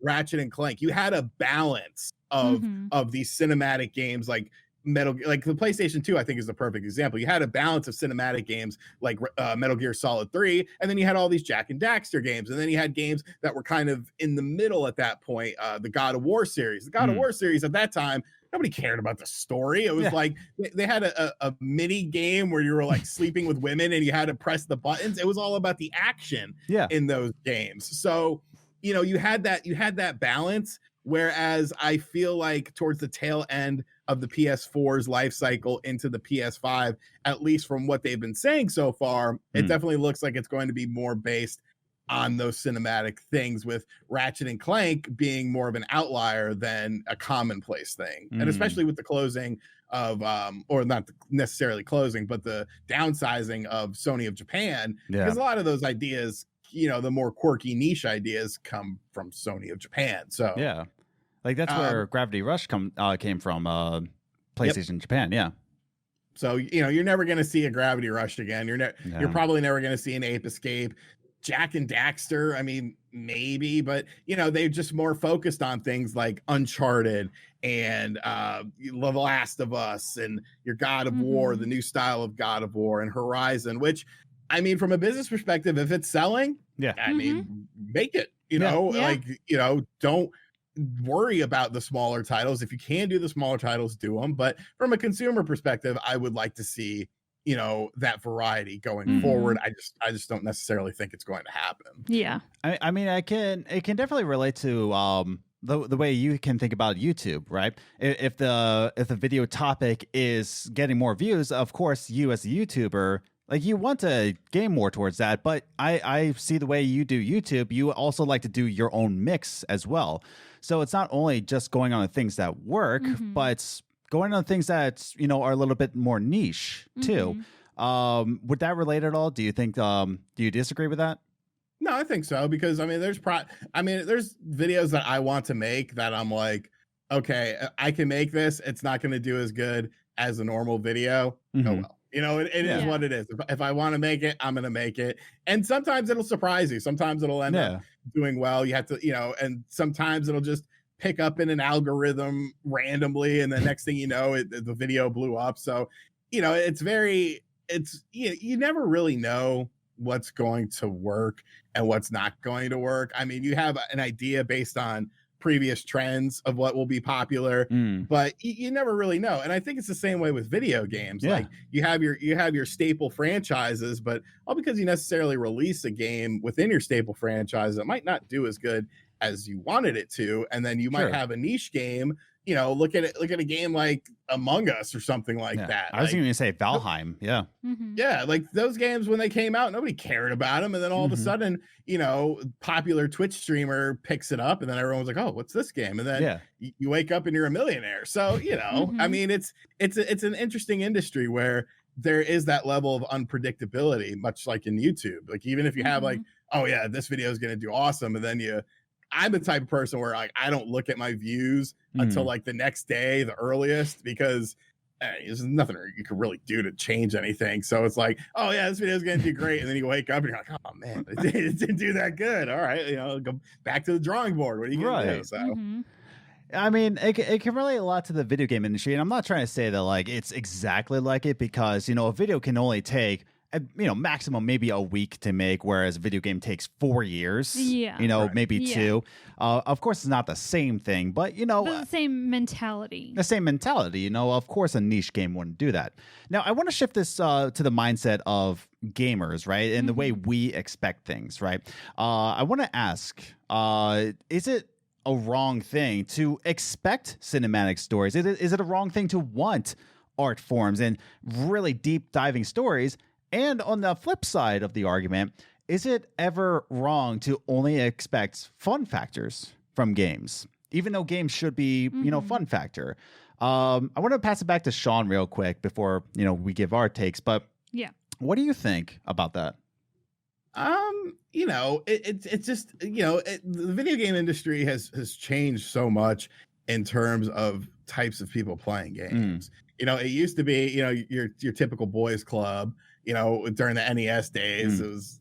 S5: Ratchet and Clank. You had a balance of these cinematic games like like the PlayStation 2, I think, is the perfect example. You had a balance of cinematic games like Metal Gear Solid 3, and then you had all these Jack and Daxter games, and then you had games that were kind of in the middle at that point. The God of War series. The God of War series at that time, nobody cared about the story. It was like they had a mini game where you were like sleeping with women and you had to press the buttons. It was all about the action in those games. So, you had that balance. Whereas I feel like towards the tail end of the PS4's life cycle into the PS5, at least from what they've been saying so far, it definitely looks like it's going to be more based on those cinematic things, with Ratchet and Clank being more of an outlier than a commonplace thing. And especially with the closing of, or not necessarily closing, but the downsizing of Sony of Japan, because a lot of those ideas, the more quirky niche ideas come from Sony of Japan. So
S1: like that's where Gravity Rush came from, PlayStation Japan. Yeah.
S5: So, you're never going to see a Gravity Rush again. You're probably never going to see an Ape Escape. Jack and Daxter, I mean, maybe, but they're just more focused on things like Uncharted and The Last of Us and your God of War, the new style of God of War, and Horizon, which, I mean, from a business perspective, if it's selling, I mean, make it, don't worry about the smaller titles. If you can do the smaller titles, do them. But from a consumer perspective, I would like to see, that variety going forward. I just don't necessarily think it's going to happen.
S2: Yeah.
S1: I mean, it can definitely relate to the way you can think about YouTube, right? If the video topic is getting more views, of course, you as a YouTuber, like, you want to gain more towards that. But I see the way you do YouTube, you also like to do your own mix as well. So it's not only just going on the things that work, but going on things that, are a little bit more niche too. Would that relate at all? Do you think, do you disagree with that?
S5: No, I think so, because I mean, there's videos that I want to make that I'm like, okay, I can make this. It's not going to do as good as a normal video. Oh, well. It is what it is. If I want to make it, I'm going to make it. And sometimes it'll surprise you. Sometimes it'll end up doing well. You have to, and sometimes it'll just pick up in an algorithm randomly. And the next thing you know, the video blew up. So, you never really know what's going to work and what's not going to work. I mean, you have an idea based on previous trends of what will be popular, but you never really know. And I think it's the same way with video games. Like you have your staple franchises, but all because you necessarily release a game within your staple franchise, it might not do as good as you wanted it to. And then you might have a niche game. Look at a game like Among Us or something like that.
S1: I was going to say Valheim.
S5: Yeah, like those games, when they came out, nobody cared about them, and then all of a sudden, popular Twitch streamer picks it up, and then everyone's like, "Oh, what's this game?" And then you wake up and you're a millionaire. So I mean, it's an interesting industry where there is that level of unpredictability, much like in YouTube. Like, even if you have like, oh yeah, this video is going to do awesome, and then I'm the type of person where like I don't look at my views until like the next day, the earliest, because there's nothing you can really do to change anything. So it's like, oh yeah, this video is going to do great, and then you wake up and you're like, oh man, it didn't do that good. All right, go back to the drawing board. What are you going to do? So
S1: I mean, it can relate a lot to the video game industry, and I'm not trying to say that like it's exactly like it because a video can only take maximum maybe a week to make, whereas a video game takes 4 years.
S2: Yeah.
S5: Right.
S1: Maybe 2. Of course, it's not the same thing, but
S2: But the same mentality.
S1: the same mentality. Of course, a niche game wouldn't do that. Now, I want to shift this to the mindset of gamers, right, and the way we expect things, right. I want to ask, is it a wrong thing to expect cinematic stories? Is it a wrong thing to want art forms and really deep diving stories? And on the flip side of the argument, is it ever wrong to only expect fun factors from games, even though games should be, fun factor? I want to pass it back to Sean real quick before, we give our takes. But
S2: Yeah.
S1: what do you think about that?
S5: It's just, the video game industry has changed so much in terms of types of people playing games. It used to be, your typical boys club. During the NES days, it was,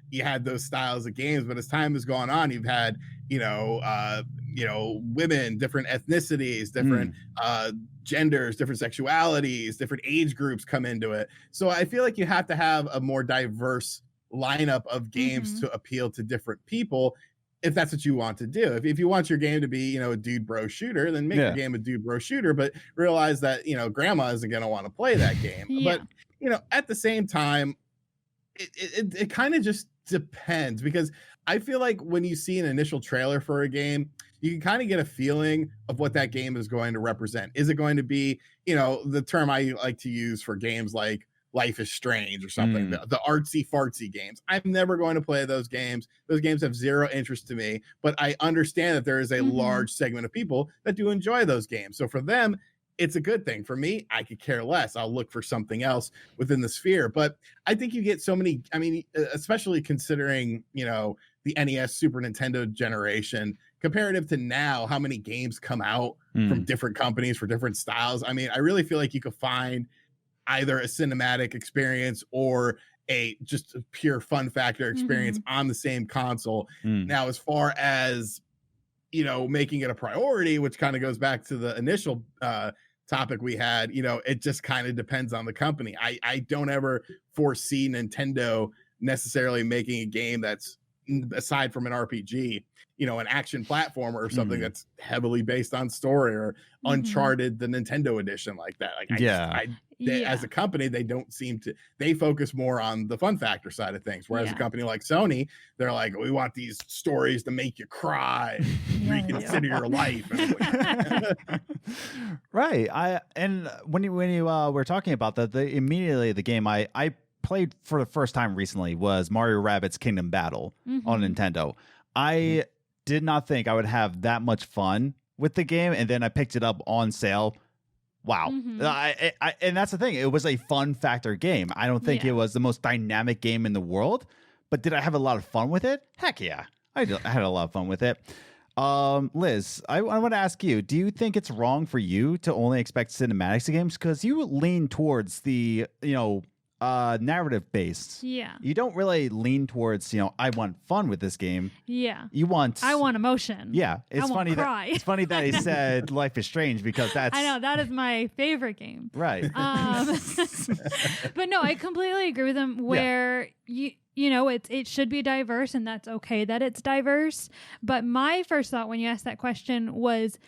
S5: you had those styles of games, but as time has gone on, you've had, women, different ethnicities, different genders, different sexualities, different age groups come into it. So I feel like you have to have a more diverse lineup of games to appeal to different people. If that's what you want to do. If you want your game to be, a dude bro shooter, then make your game a dude bro shooter, but realize that, grandma isn't going to want to play that game. But, at the same time, it kind of just depends, because I feel like when you see an initial trailer for a game, you can kind of get a feeling of what that game is going to represent. Is it going to be, the term I like to use for games like Life is Strange or something, the artsy fartsy games. I'm never going to play those games. Those games have zero interest to me, but I understand that there is a large segment of people that do enjoy those games. So for them, it's a good thing. For me, I could care less. I'll look for something else within the sphere. But I think you get so many, especially considering, the NES Super Nintendo generation, comparative to now, how many games come out from different companies for different styles. I really feel like you could find either a cinematic experience or just a pure fun factor experience on the same console. Now, as far as, making it a priority, which kind of goes back to the initial topic we had, it just kind of depends on the company. I don't ever foresee Nintendo necessarily making a game that's, aside from an RPG, an action platformer or something that's heavily based on story, or Uncharted, the Nintendo edition like that. As a company, they don't seem to, they focus more on the fun factor side of things. Whereas a company like Sony, they're like, we want these stories to make you cry, reconsider your life.
S1: Right. And when you were talking about that, immediately the game I played for the first time recently was Mario Rabbids Kingdom Battle on Nintendo. I did not think I would have that much fun with the game, and then I picked it up on sale. Wow. And that's the thing. It was a fun factor game. I don't think it was the most dynamic game in the world, but did I have a lot of fun with it? Heck yeah. I had a lot of fun with it. Liz, I want to ask you, do you think it's wrong for you to only expect cinematics of games? Because you lean towards the, narrative based.
S2: Yeah.
S1: You don't really lean towards, I want fun with this game.
S2: Yeah.
S1: I
S2: want emotion.
S1: Yeah. It's funny
S2: cry.
S1: It's funny that he said Life is Strange, because that's,
S2: I know, that is my favorite game.
S1: Right.
S2: But no, I completely agree with him where it should be diverse, and that's okay that it's diverse. But my first thought when you asked that question was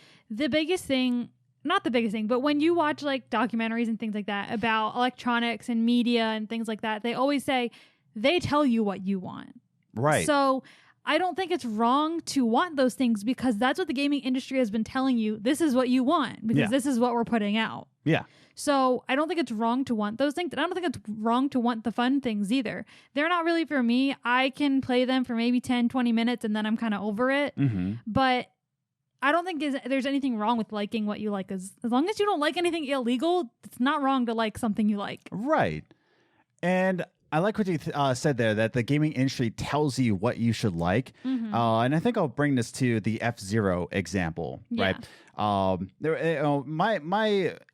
S2: not the biggest thing, but when you watch like documentaries and things like that about electronics and media and things like that, they always say they tell you what you want.
S1: Right.
S2: So I don't think it's wrong to want those things, because that's what the gaming industry has been telling you. This is what you want, because this is what we're putting out.
S1: Yeah.
S2: So I don't think it's wrong to want those things. And I don't think it's wrong to want the fun things either. They're not really for me. I can play them for maybe 10, 20 minutes and then I'm kind of over it. But I don't think there's anything wrong with liking what you like. As long as you don't like anything illegal, it's not wrong to like something you like.
S1: Right. And I like what you said there, that the gaming industry tells you what you should like. And I think I'll bring this to the F-Zero example, right? My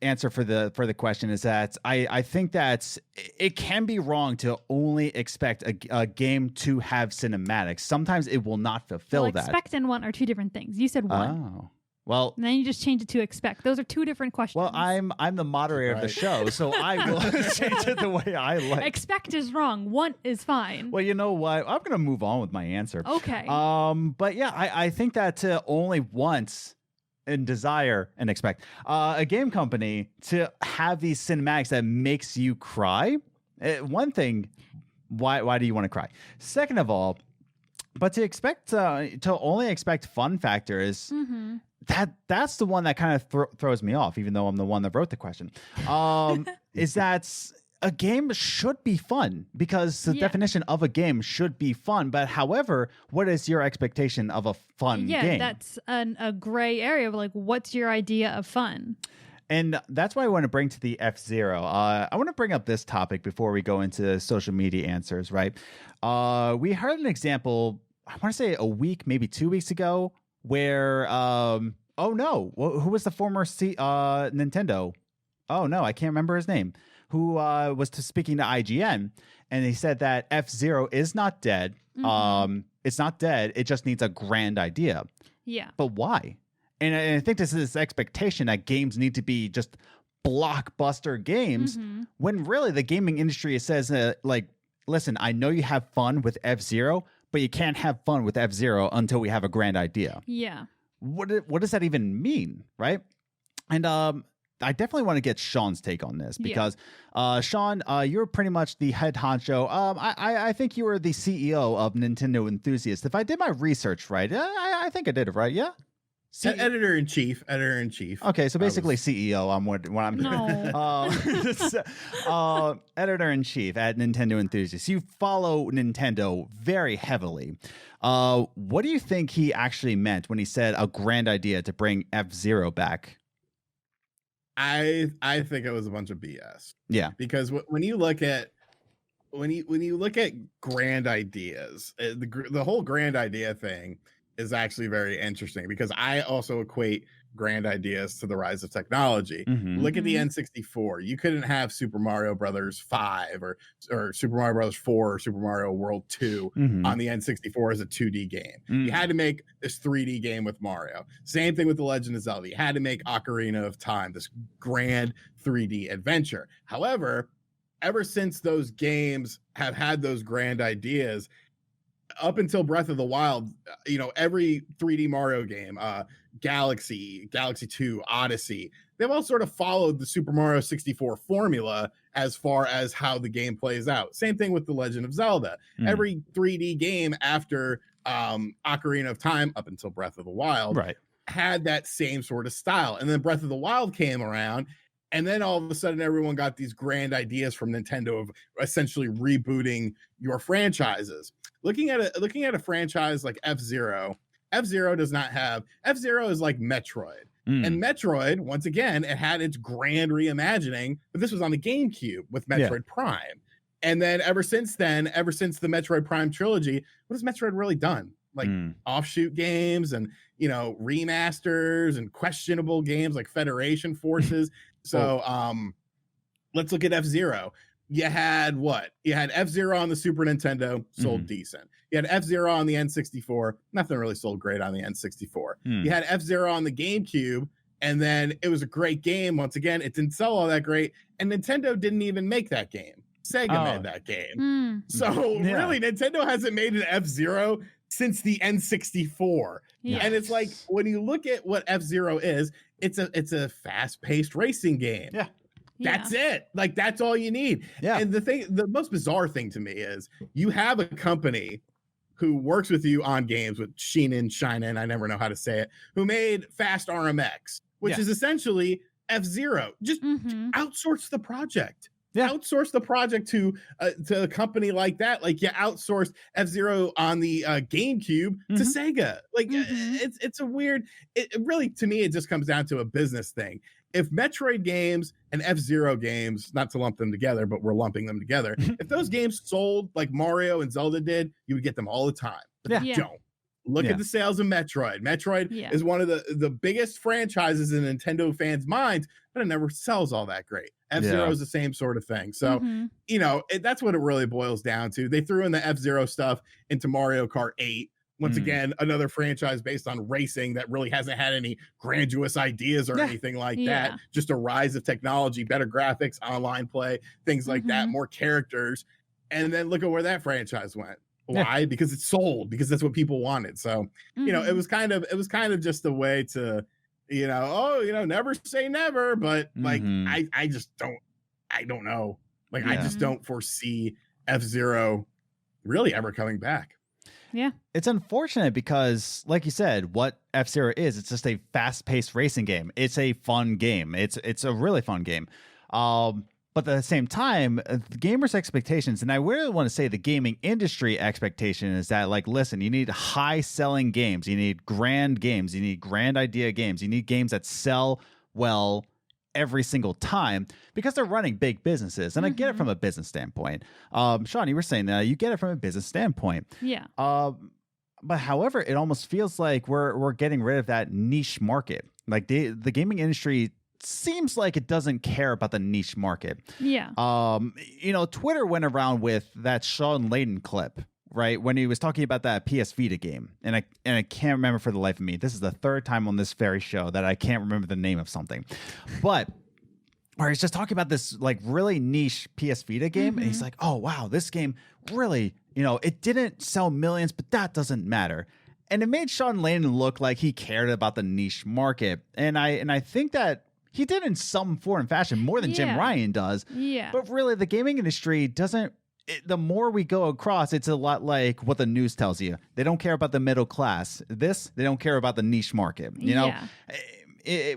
S1: answer for the question is that I think that it can be wrong to only expect a game to have cinematics. Sometimes it will not fulfill that.
S2: Expect and want are two different things. You said one.
S1: Oh. Well,
S2: And then you just change it to expect. Those are two different questions.
S1: well, I'm the moderator of the
S5: Right.
S1: show, so I will change it the way I like.
S2: Expect is wrong. Want is fine.
S1: Well, you know what? I'm gonna move on with my answer.
S2: Okay.
S1: But yeah, I think that to only once and desire and expect a game company to have these cinematics that makes you cry. One thing, why do you want to cry? Second of all, but to expect to only expect fun factors.
S2: Mm-hmm.
S1: That's the one that kind of throws me off, even though I'm the one that wrote the question. Is that a game should be fun, because the definition of a game should be fun. But however, what is your expectation of a fun game?
S2: Yeah, that's a gray area of like, what's your idea of fun?
S1: And that's why I want to bring to the F-Zero. I want to bring up this topic before we go into social media answers, right? We heard an example, I want to say a week, maybe 2 weeks ago, where, oh no, who was the former Nintendo? Oh no, I can't remember his name. Who was speaking to IGN, and he said that F-Zero is not dead.
S2: Mm-hmm.
S1: It's not dead. It just needs a grand idea.
S2: Yeah.
S1: But why? And I think this is this expectation that games need to be just blockbuster games, when really the gaming industry says, like, listen, I know you have fun with F-Zero, but you can't have fun with F-Zero until we have a grand idea.
S2: Yeah.
S1: What does that even mean, right? And I definitely want to get Sean's take on this, because Sean, you're pretty much the head honcho. I think you were the CEO of Nintendo Enthusiast. If I did my research right, I think I did it right. Yeah.
S5: Editor in chief.
S1: Okay, so basically CEO. I'm what I'm
S2: No.
S1: editor in chief at Nintendo Enthusiast. You follow Nintendo very heavily. What do you think he actually meant when he said a grand idea to bring F-Zero back?
S5: I think it was a bunch of BS.
S1: Yeah,
S5: Because when you look at grand ideas, the whole grand idea thing is actually very interesting, because I also equate grand ideas to the rise of technology. Look at the N64. You couldn't have Super Mario Brothers 5 or Super Mario Brothers 4 or Super Mario World 2 on the N64 as a 2D game. You had to make this 3D game with Mario. Same thing with The Legend of Zelda. You had to make Ocarina of Time, this grand 3D adventure. However, ever since those games have had those grand ideas, up until Breath of the Wild, every 3D Mario game, Galaxy 2, Odyssey, they've all sort of followed the Super Mario 64 formula as far as how the game plays out. Same thing with The Legend of Zelda. Every 3D game after Ocarina of Time, up until Breath of the Wild, had that same sort of style. And then Breath of the Wild came around, and then all of a sudden, everyone got these grand ideas from Nintendo of essentially rebooting your franchises. Looking at a franchise like F-Zero, F-Zero does not have. F-Zero is like Metroid. And Metroid, once again, it had its grand reimagining, but this was on the GameCube with Metroid Prime. And then ever since the Metroid Prime trilogy, what has Metroid really done? Like offshoot games and, remasters and questionable games like Federation Forces. So let's look at F-Zero. You had what? You had F-Zero on the Super Nintendo, sold decent. You had F-Zero on the N64, nothing really sold great on the N64. You had F-Zero on the GameCube, and then it was a great game. Once again, it didn't sell all that great, and Nintendo didn't even make that game. Sega made that game. So really, Nintendo hasn't made an F-Zero since the N64. And it's like, when you look at what F-Zero is, it's a fast-paced racing game. That's it. Like, that's all you need. And the most bizarre thing to me is you have a company who works with you on games with Shinen, I never know how to say it, who made Fast RMX, which is essentially F-Zero. Just outsource the project. Outsource the project to a company like that. Like, you outsourced F-Zero on the GameCube to Sega. Like, it's a weird. It really, to me, it just comes down to a business thing. If Metroid games and F-Zero games, not to lump them together, but we're lumping them together, if those games sold like Mario and Zelda did, you would get them all the time. But they don't. Look at the sales of Metroid. Metroid is one of the biggest franchises in Nintendo fans' minds, but it never sells all that great. F-Zero is the same sort of thing. So, that's what it really boils down to. They threw in the F-Zero stuff into Mario Kart 8, Once again, another franchise based on racing that really hasn't had any grandiose ideas or anything like that. Just a rise of technology, better graphics, online play, things like that, more characters. And then look at where that franchise went. Why? Because it sold, because that's what people wanted. So, you know, it was kind of just a way to, you know, never say never, but like I don't know. Like I just don't foresee F-Zero really ever coming back.
S2: Yeah.
S1: It's unfortunate because, like you said, what F-Zero is, it's just a fast-paced racing game. It's a fun game. It's a really fun game. But at the same time, the gamers' expectations, and I really want to say the gaming industry expectation is that, like, listen, you need high-selling games. You need grand games. You need grand idea games. You need games that sell well every single time because they're running big businesses. And I get it from a business standpoint. Sean, you were saying that you get it from a business standpoint.
S2: Yeah.
S1: But however, it almost feels like we're getting rid of that niche market. Like the gaming industry seems like it doesn't care about the niche market.
S2: Yeah.
S1: You know, Twitter went around with that Sean Layden clip, right, when he was talking about that PS Vita game, and I can't remember for the life of me. This is the third time on this very show that I can't remember the name of something, but where he's just talking about this like really niche PS Vita game, and he's like, "Oh wow, this game really, you know, it didn't sell millions, but that doesn't matter." And it made Sean Layden look like he cared about the niche market, and I think that he did in some form and fashion more than Jim Ryan does.
S2: Yeah.
S1: But really, the gaming industry doesn't. The more we go across, it's a lot like what the news tells you. They don't care about the middle class. They don't care about the niche market. You know,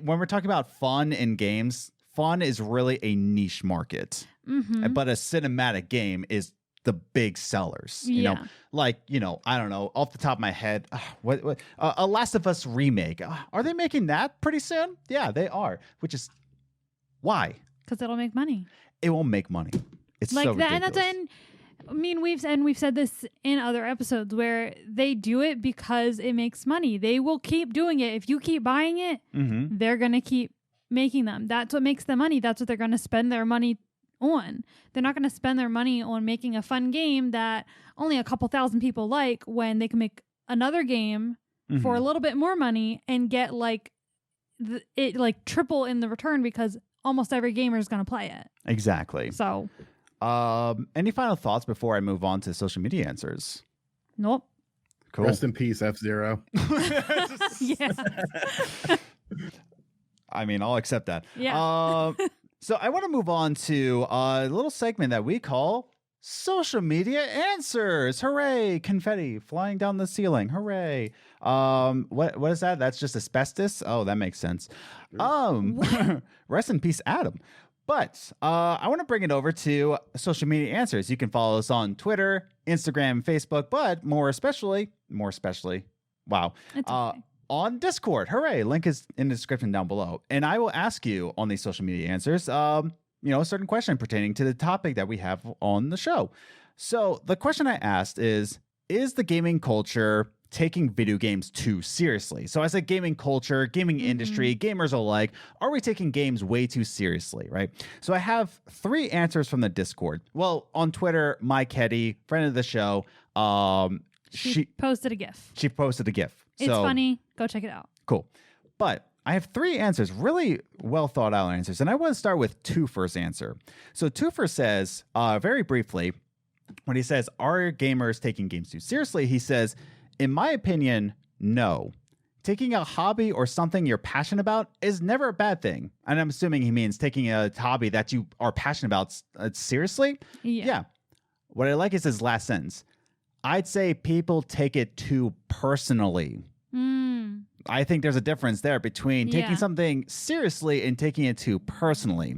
S1: when we're talking about fun in games, fun is really a niche market. But a cinematic game is the big sellers. You know, like, you know, I don't know, off the top of my head, what a Last of Us remake. Are they making that pretty soon? Yeah, they are. Which is why?
S2: Because it'll make money.
S1: It won't make money. It's
S2: like
S1: so
S2: that,
S1: ridiculous.
S2: and I mean, we've said this in other episodes where they do it because it makes money. They will keep doing it. If you keep buying it, they're gonna keep making them. That's what makes the money. That's what they're gonna spend their money on. They're not gonna spend their money on making a fun game that only a couple thousand people like when they can make another game for a little bit more money and get like it like triple in the return because almost every gamer is gonna play it.
S1: Exactly.
S2: So.
S1: Any final thoughts before I move on to social media answers?
S2: Nope.
S1: Cool.
S5: Rest in peace, F-Zero.
S2: Yeah.
S1: I mean, I'll accept that.
S2: Yeah.
S1: So I want to move on to a little segment that we call Social Media Answers. Hooray! Confetti flying down the ceiling. Hooray! What is that? That's just asbestos? Oh, that makes sense. Rest in peace, Adam. But I want to bring it over to Social Media Answers. You can follow us on Twitter, Instagram, Facebook, but more especially, wow,
S2: It's okay.
S1: on Discord. Hooray! Link is in the description down below. And I will ask you on these Social Media Answers, a certain question pertaining to the topic that we have on the show. So the question I asked is the gaming culture taking video games too seriously? So I said gaming culture, gaming industry, gamers alike, are we taking games way too seriously, right? So I have 3 answers from the Discord. Well, on Twitter, Mike Hetty, friend of the show,
S2: She posted a GIF.
S1: She posted a GIF.
S2: It's funny. Go check it out.
S1: Cool. But I have 3 answers, really well thought out answers. And I want to start with Twofer's answer. So Twofer says, very briefly, when he says, are gamers taking games too seriously? He says, in my opinion, no. Taking a hobby or something you're passionate about is never a bad thing. And I'm assuming he means taking a hobby that you are passionate about seriously. Yeah. What I like is his last sentence. I'd say people take it too personally. I think there's a difference there between taking something seriously and taking it too personally.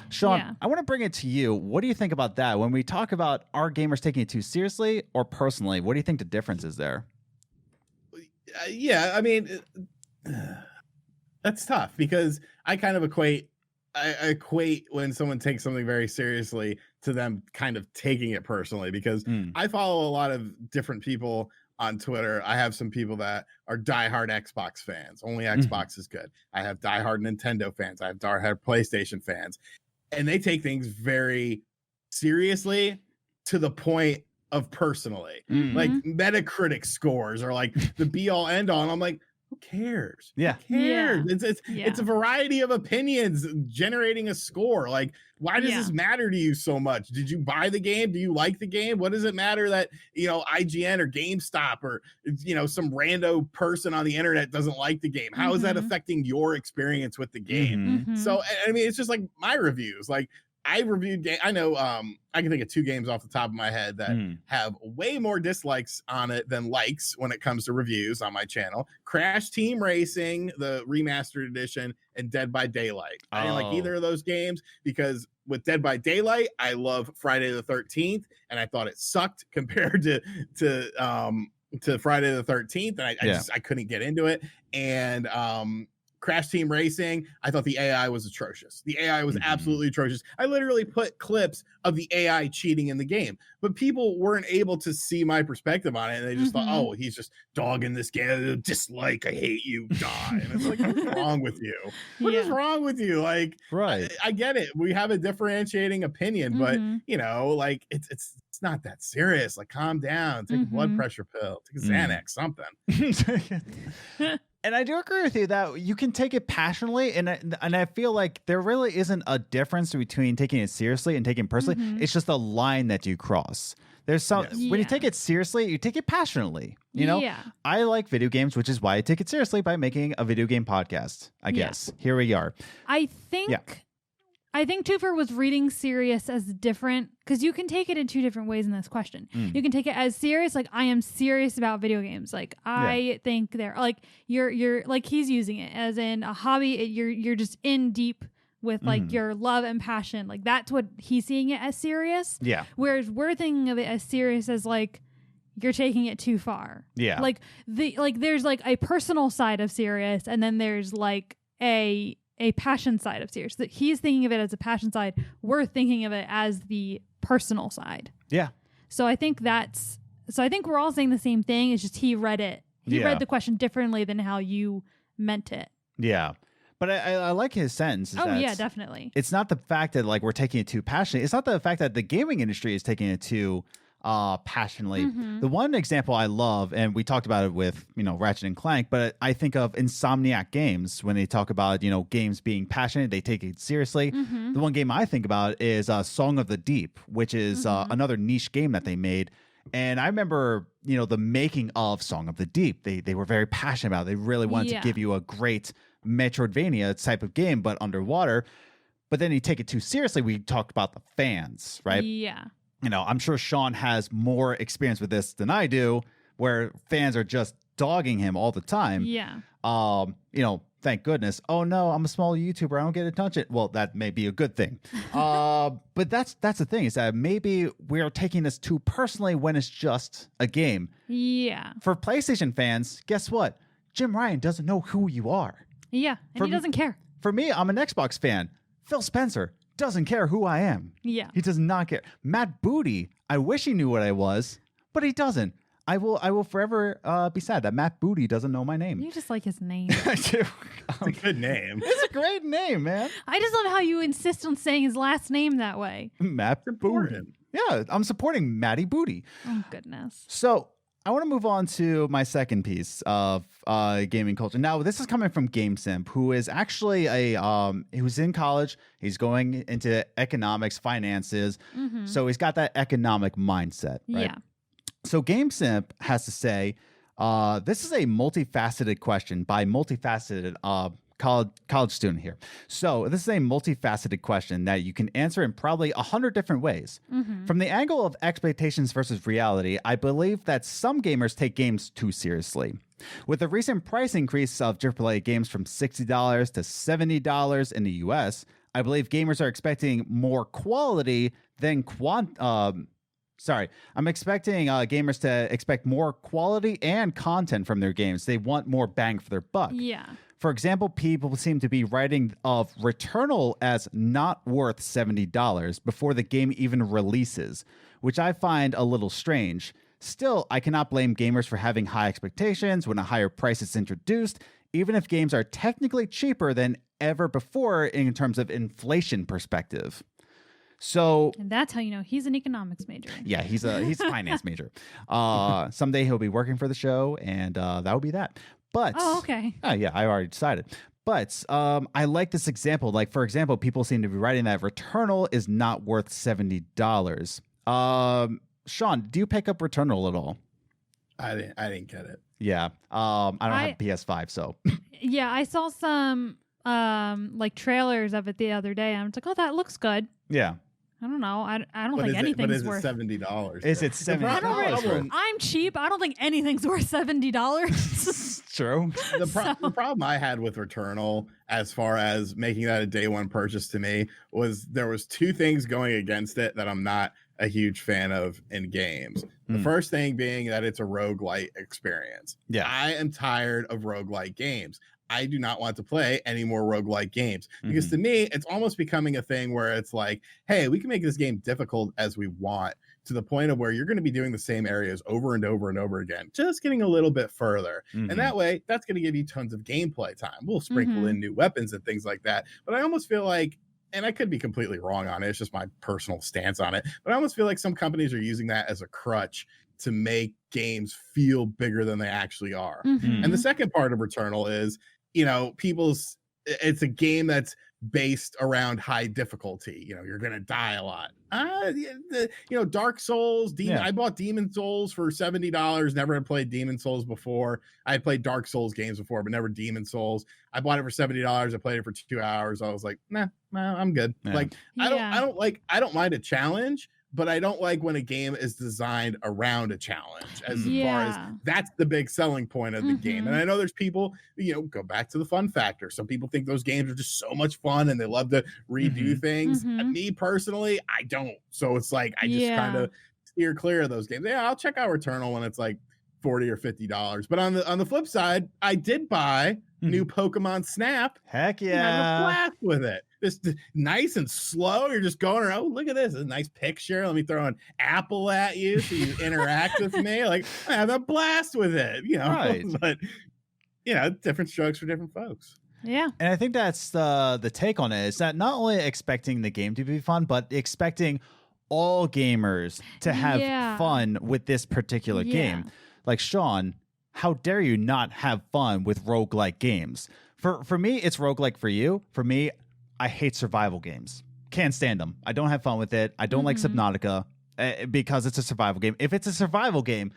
S1: Sean, I want to bring it to you. What do you think about that? When we talk about are gamers taking it too seriously or personally, what do you think the difference is there?
S5: I mean, that's tough because I kind of equate when someone takes something very seriously to them kind of taking it personally, because I follow a lot of different people on Twitter. I have some people that are diehard Xbox fans. Only Xbox is good. I have diehard Nintendo fans. I have diehard PlayStation fans, and they take things very seriously to the point of personally.
S1: Mhm.
S5: Like Metacritic scores are like the be all end all. And I'm like, who cares?
S1: Yeah.
S5: Who cares?
S2: Yeah.
S5: It's a variety of opinions generating a score. Like, why does
S2: Yeah.
S5: this matter to you so much? Did you buy the game? Do you like the game? What does it matter that, IGN or GameStop or, some rando person on the internet doesn't like the game? How is that affecting your experience with the game?
S1: Mhm.
S5: So, I mean, it's just like my reviews. Like, I reviewed I know I can think of 2 games off the top of my head that have way more dislikes on it than likes when it comes to reviews on my channel. Crash Team Racing, the remastered edition, and Dead by Daylight. I didn't like either of those games because with Dead by Daylight, I love Friday the 13th, and I thought it sucked compared to Friday the 13th, and I couldn't get into it. And Crash Team Racing, I thought the AI was atrocious. The AI was absolutely atrocious. I literally put clips of the AI cheating in the game, but people weren't able to see my perspective on it. And they just thought, oh, he's just dogging this game. Dislike, I hate you, die. And it's like, what's wrong with you? What is wrong with you? Like,
S1: Right.
S5: I get it. We have a differentiating opinion, but like it's not that serious. Like, calm down, take a blood pressure pill, take a Xanax, something.
S1: And I do agree with you that you can take it passionately, and I feel like there really isn't a difference between taking it seriously and taking it personally. It's just a line that you cross. There's some when you take it seriously, you take it passionately. I like video games, which is why I take it seriously by making a video game podcast. I guess here we are.
S2: I think Twofer was reading serious as different because you can take it in 2 different ways in this question. You can take it as serious, like I am serious about video games. Like I think they're like you're like he's using it as in a hobby. You're just in deep with like your love and passion. Like that's what he's seeing it as serious.
S1: Yeah.
S2: Whereas we're thinking of it as serious as like you're taking it too far.
S1: Yeah.
S2: Like there's like a personal side of serious, and then there's like a passion side of serious. That he's thinking of it as a passion side. We're thinking of it as the personal side.
S1: Yeah.
S2: So I think we're all saying the same thing. It's just he read it. He read the question differently than how you meant it.
S1: Yeah. But I like his sentence.
S2: Oh yeah, definitely.
S1: It's not the fact that like we're taking it too passionately. It's not the fact that the gaming industry is taking it too passionately. The one example I love, and we talked about it with Ratchet and Clank, but I think of Insomniac Games when they talk about games being passionate, they take it seriously. The one game I think about is Song of the Deep, which is another niche game that they made. And I remember the making of Song of the Deep, they were very passionate about it. They really wanted to give you a great Metroidvania type of game, but underwater. But then you take it too seriously. We talked about the fans, right?
S2: Yeah.
S1: I'm sure Sean has more experience with this than I do, where fans are just dogging him all the time.
S2: Yeah.
S1: Thank goodness. Oh no, I'm a small YouTuber. I don't get to touch it. Well, that may be a good thing. But that's the thing, is that maybe we're taking this too personally when it's just a game.
S2: Yeah.
S1: For PlayStation fans, guess what? Jim Ryan doesn't know who you are.
S2: Yeah. And he doesn't care.
S1: For me, I'm an Xbox fan. Phil Spencer doesn't care who I am.
S2: Yeah.
S1: He does not care. Matt Booty, I wish he knew what I was, but he doesn't. I will forever be sad that Matt Booty doesn't know my name.
S2: You just like his name.
S1: I do.
S5: It's a good name.
S1: It's a great name, man.
S2: I just love how you insist on saying his last name that way.
S1: Matt Booty. Yeah, I'm supporting Matty Booty.
S2: Oh, goodness.
S1: So I want to move on to my second piece of gaming culture. Now, this is coming from GameSimp, who is actually who's in college. He's going into economics, finances. So he's got that economic mindset, right?
S2: Yeah.
S1: So GameSimp has to say, this is a multifaceted question by multifaceted college student here. So this is a multifaceted question that you can answer in probably 100 different ways. From the angle of expectations versus reality, I believe that some gamers take games too seriously. With the recent price increase of AAA games from $60 to $70 in the US, I believe gamers are expecting more quality than I'm expecting gamers to expect more quality and content from their games. They want more bang for their buck.
S2: Yeah.
S1: For example, people seem to be writing of Returnal as not worth $70 before the game even releases, which I find a little strange. Still, I cannot blame gamers for having high expectations when a higher price is introduced, even if games are technically cheaper than ever before in terms of inflation perspective. So
S2: And that's how you know he's an economics major.
S1: yeah, he's a finance major. Someday he'll be working for the show, and that would be that. But
S2: Oh, okay.
S1: yeah, I already decided. But I like this example. Like, for example, people seem to be writing that Returnal is not worth $70. Sean, do you pick up Returnal at all?
S5: I didn't get it.
S1: Yeah. I don't have a PS5, so
S2: Yeah, I saw some like trailers of it the other day. And I was like, oh, that looks good.
S1: yeah.
S2: I don't know. I don't
S5: But
S2: think anything's
S5: is
S2: worth.
S5: it $70?
S1: Is it
S5: The
S1: $70?
S5: problem-
S2: I'm cheap. I don't think anything's worth $70.
S1: True.
S5: The problem I had with Returnal, as far as making that a day one purchase to me, was there was two things going against it that I'm not a huge fan of in games. The first thing being that it's a roguelite experience.
S1: Yeah.
S5: I am tired of roguelite games. I do not want to play any more roguelike games because to me, it's almost becoming a thing where it's like, hey, we can make this game difficult as we want, to the point of where you're going to be doing the same areas over and over and over again, just getting a little bit further. And that way, that's going to give you tons of gameplay time. We'll sprinkle in new weapons and things like that. But I almost feel like, and I could be completely wrong on it, it's just my personal stance on it, but I almost feel like some companies are using that as a crutch to make games feel bigger than they actually are. And the second part of Returnal is, you know, it's a game that's based around high difficulty. You know, you're gonna die a lot. Dark Souls, I bought Demon Souls for $70. Never had played Demon Souls before. I had played Dark Souls games before, but never Demon Souls. I bought it for $70. I played it for 2 hours. I was like, nah, I'm good.
S1: Yeah.
S5: Like, I don't mind a challenge, but I don't like when a game is designed around a challenge as far as that's the big selling point of the game. And I know there's people, go back to the fun factor. Some people think those games are just so much fun and they love to redo things. Me personally, I don't. So it's like, I just kind of steer clear of those games. Yeah, I'll check out Returnal when it's like $40 or $50. But on the flip side, I did buy new Pokemon Snap.
S1: Heck
S5: And had a
S1: yeah.
S5: blast with it. Just nice and slow. You're just going around. Oh, look at this. A nice picture. Let me throw an apple at you so you interact with me. Like, I have a blast with it,
S1: Right.
S5: But, different strokes for different folks.
S2: Yeah.
S1: And I think that's the take on it, is that not only expecting the game to be fun, but expecting all gamers to have fun with this particular game. Like, Sean, how dare you not have fun with roguelike games? For me, it's roguelike. For you, for me, I hate survival games. Can't stand them. I don't have fun with it. I don't like Subnautica because it's a survival game. If it's a survival game,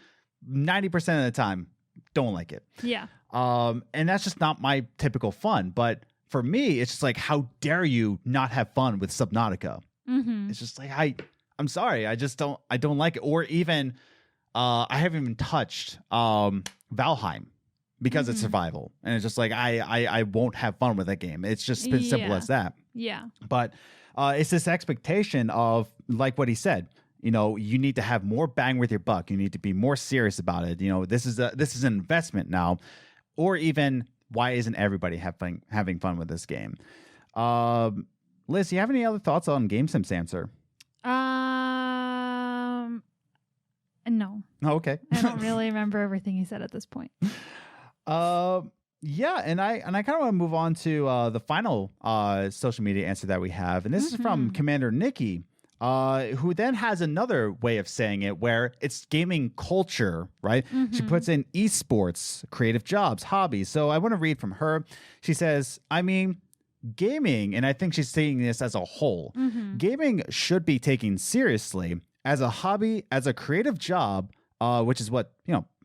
S1: 90% of the time, don't like it.
S2: Yeah.
S1: And that's just not my typical fun. But for me, it's just like, how dare you not have fun with Subnautica? It's just like, I'm sorry. I don't like it. Or even, I haven't even touched Valheim because it's survival. And it's just like, I won't have fun with that game. It's just been simple as that.
S2: Yeah.
S1: But it's this expectation of, like what he said, you need to have more bang with your buck. You need to be more serious about it. This is an investment now. Or even, why isn't everybody having fun with this game? Liz, do you have any other thoughts on GameSim's answer?
S2: No.
S1: Oh, okay.
S2: I don't really remember everything he said at this point.
S1: Yeah, and I kind of want to move on to the final social media answer that we have, and this is from Commander Nikki, who then has another way of saying it, where it's gaming culture, right? She puts in esports, creative jobs, hobbies. So I want to read from her. She says, I mean, gaming, and I think she's saying this as a whole, gaming should be taken seriously as a hobby, as a creative job, which is what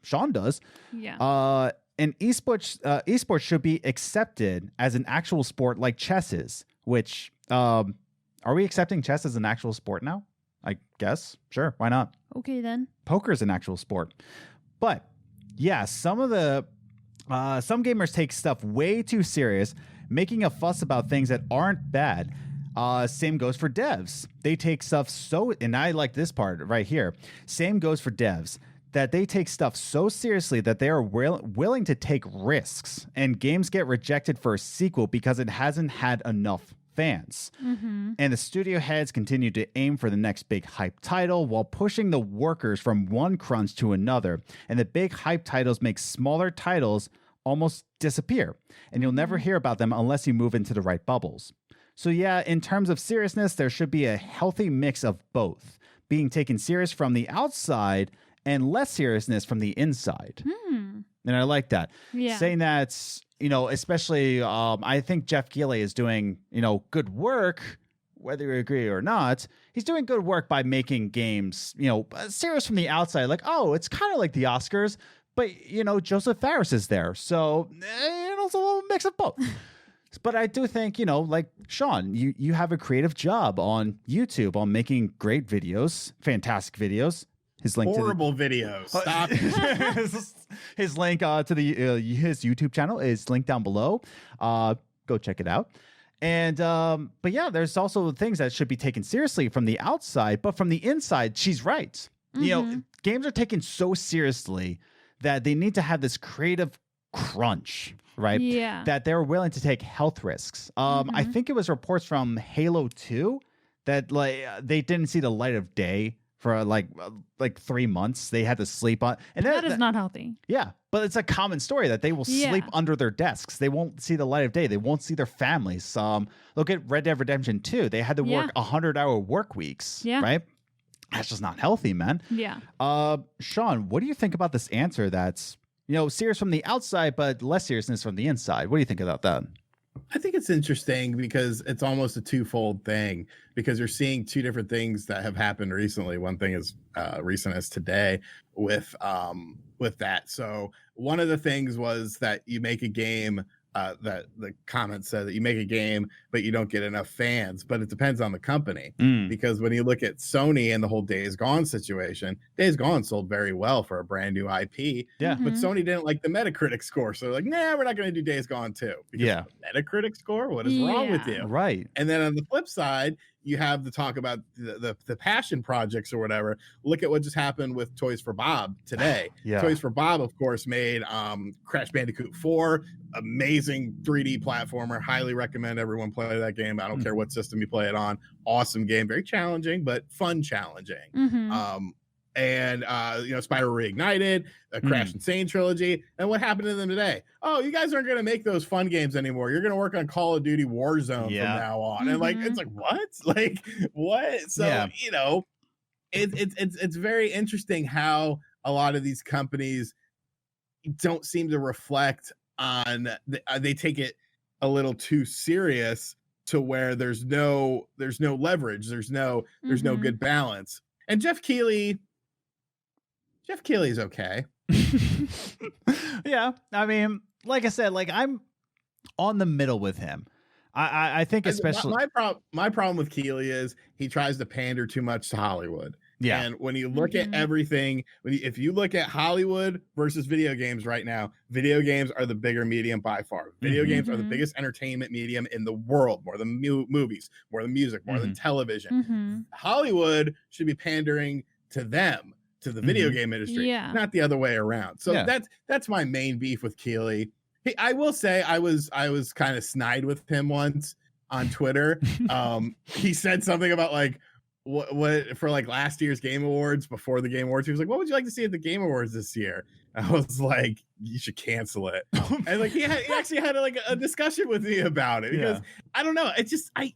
S1: Sean does.
S2: Yeah.
S1: And esports should be accepted as an actual sport like chess is, which, are we accepting chess as an actual sport now? I guess. Sure. Why not?
S2: Okay, then.
S1: Poker is an actual sport. But yeah, some gamers take stuff way too serious, making a fuss about things that aren't bad. Same goes for devs. They take stuff and I like this part right here. Same goes for devs, that they take stuff so seriously that they are willing to take risks, and games get rejected for a sequel because it hasn't had enough fans. And the studio heads continue to aim for the next big hype title while pushing the workers from one crunch to another. And the big hype titles make smaller titles almost disappear, and you'll never hear about them unless you move into the right bubbles. So yeah, in terms of seriousness, there should be a healthy mix of both, being taken serious from the outside and less seriousness from the inside. And I like that.
S2: Yeah.
S1: Saying that, especially I think Jeff Keighley is doing, good work, whether you agree or not. He's doing good work by making games, serious from the outside. Like, oh, it's kind of like the Oscars, but, Joseph Fares is there. So it's a little mix of both. But I do think, like Sean, you have a creative job on YouTube on making great videos, fantastic videos. His link
S5: horrible videos. Stop.
S1: His link to his YouTube channel is linked down below. Go check it out. And but yeah, there's also things that should be taken seriously from the outside, but from the inside, she's right. Games are taken so seriously that they need to have this creative crunch, right?
S2: Yeah.
S1: That they're willing to take health risks. I think it was reports from Halo 2 that they didn't see the light of day for like 3 months. They had to sleep on, and
S2: that is not healthy.
S1: Yeah, but it's a common story that they will sleep under their desks. They won't see the light of day. They won't see their families. Look at Red Dead Redemption 2. They had to work 100-hour work weeks. Yeah, right. That's just not healthy, man.
S2: Yeah.
S1: Sean, what do you think about this answer? That's serious from the outside, but less seriousness from the inside. What do you think about that?
S5: I think it's interesting because it's almost a twofold thing, because you're seeing two different things that have happened recently. One thing is recent as today with that. So one of the things was that you make a game that the comment said that you make a game, but you don't get enough fans. But it depends on the company, because when you look at Sony and the whole Days Gone situation, Days Gone sold very well for a brand new IP.
S1: Yeah.
S5: But Sony didn't like the Metacritic score. So they're like, nah, we're not going to do Days Gone 2. Because the Metacritic score? What is wrong with you?
S1: Right.
S5: And then on the flip side, you have to talk about the passion projects or whatever. Look at what just happened with Toys for Bob today. Toys for Bob, of course, made Crash Bandicoot 4, amazing 3D platformer. Highly recommend everyone play that game. I don't care what system you play it on. Awesome game, very challenging, but fun challenging. And Spyro Reignited, a Crash Insane trilogy. And what happened to them today? Oh, you guys aren't going to make those fun games anymore. You're going to work on Call of Duty Warzone from now on. And it's like, what? Like, what? So, it's very interesting how a lot of these companies don't seem to reflect on they take it a little too serious to where there's no leverage. There's no good balance. And Jeff Keighley's okay.
S1: Yeah. I mean, like I said, I'm on the middle with him. I think especially
S5: my problem with Keighley is he tries to pander too much to Hollywood. Yeah. And when you look at everything, if you look at Hollywood versus video games right now, video games are the bigger medium by far. Video games are the biggest entertainment medium in the world, more than movies, more than music, more than television. Hollywood should be pandering to them, to the video game industry, not the other way around. So that's my main beef with Keighley. I will say I was kind of snide with him once on Twitter. He said something about what for last year's Game Awards, before the Game Awards, he was like, what would you like to see at the Game Awards this year? I was like, you should cancel it. And he actually had a discussion with me about it, because I don't know, it's just I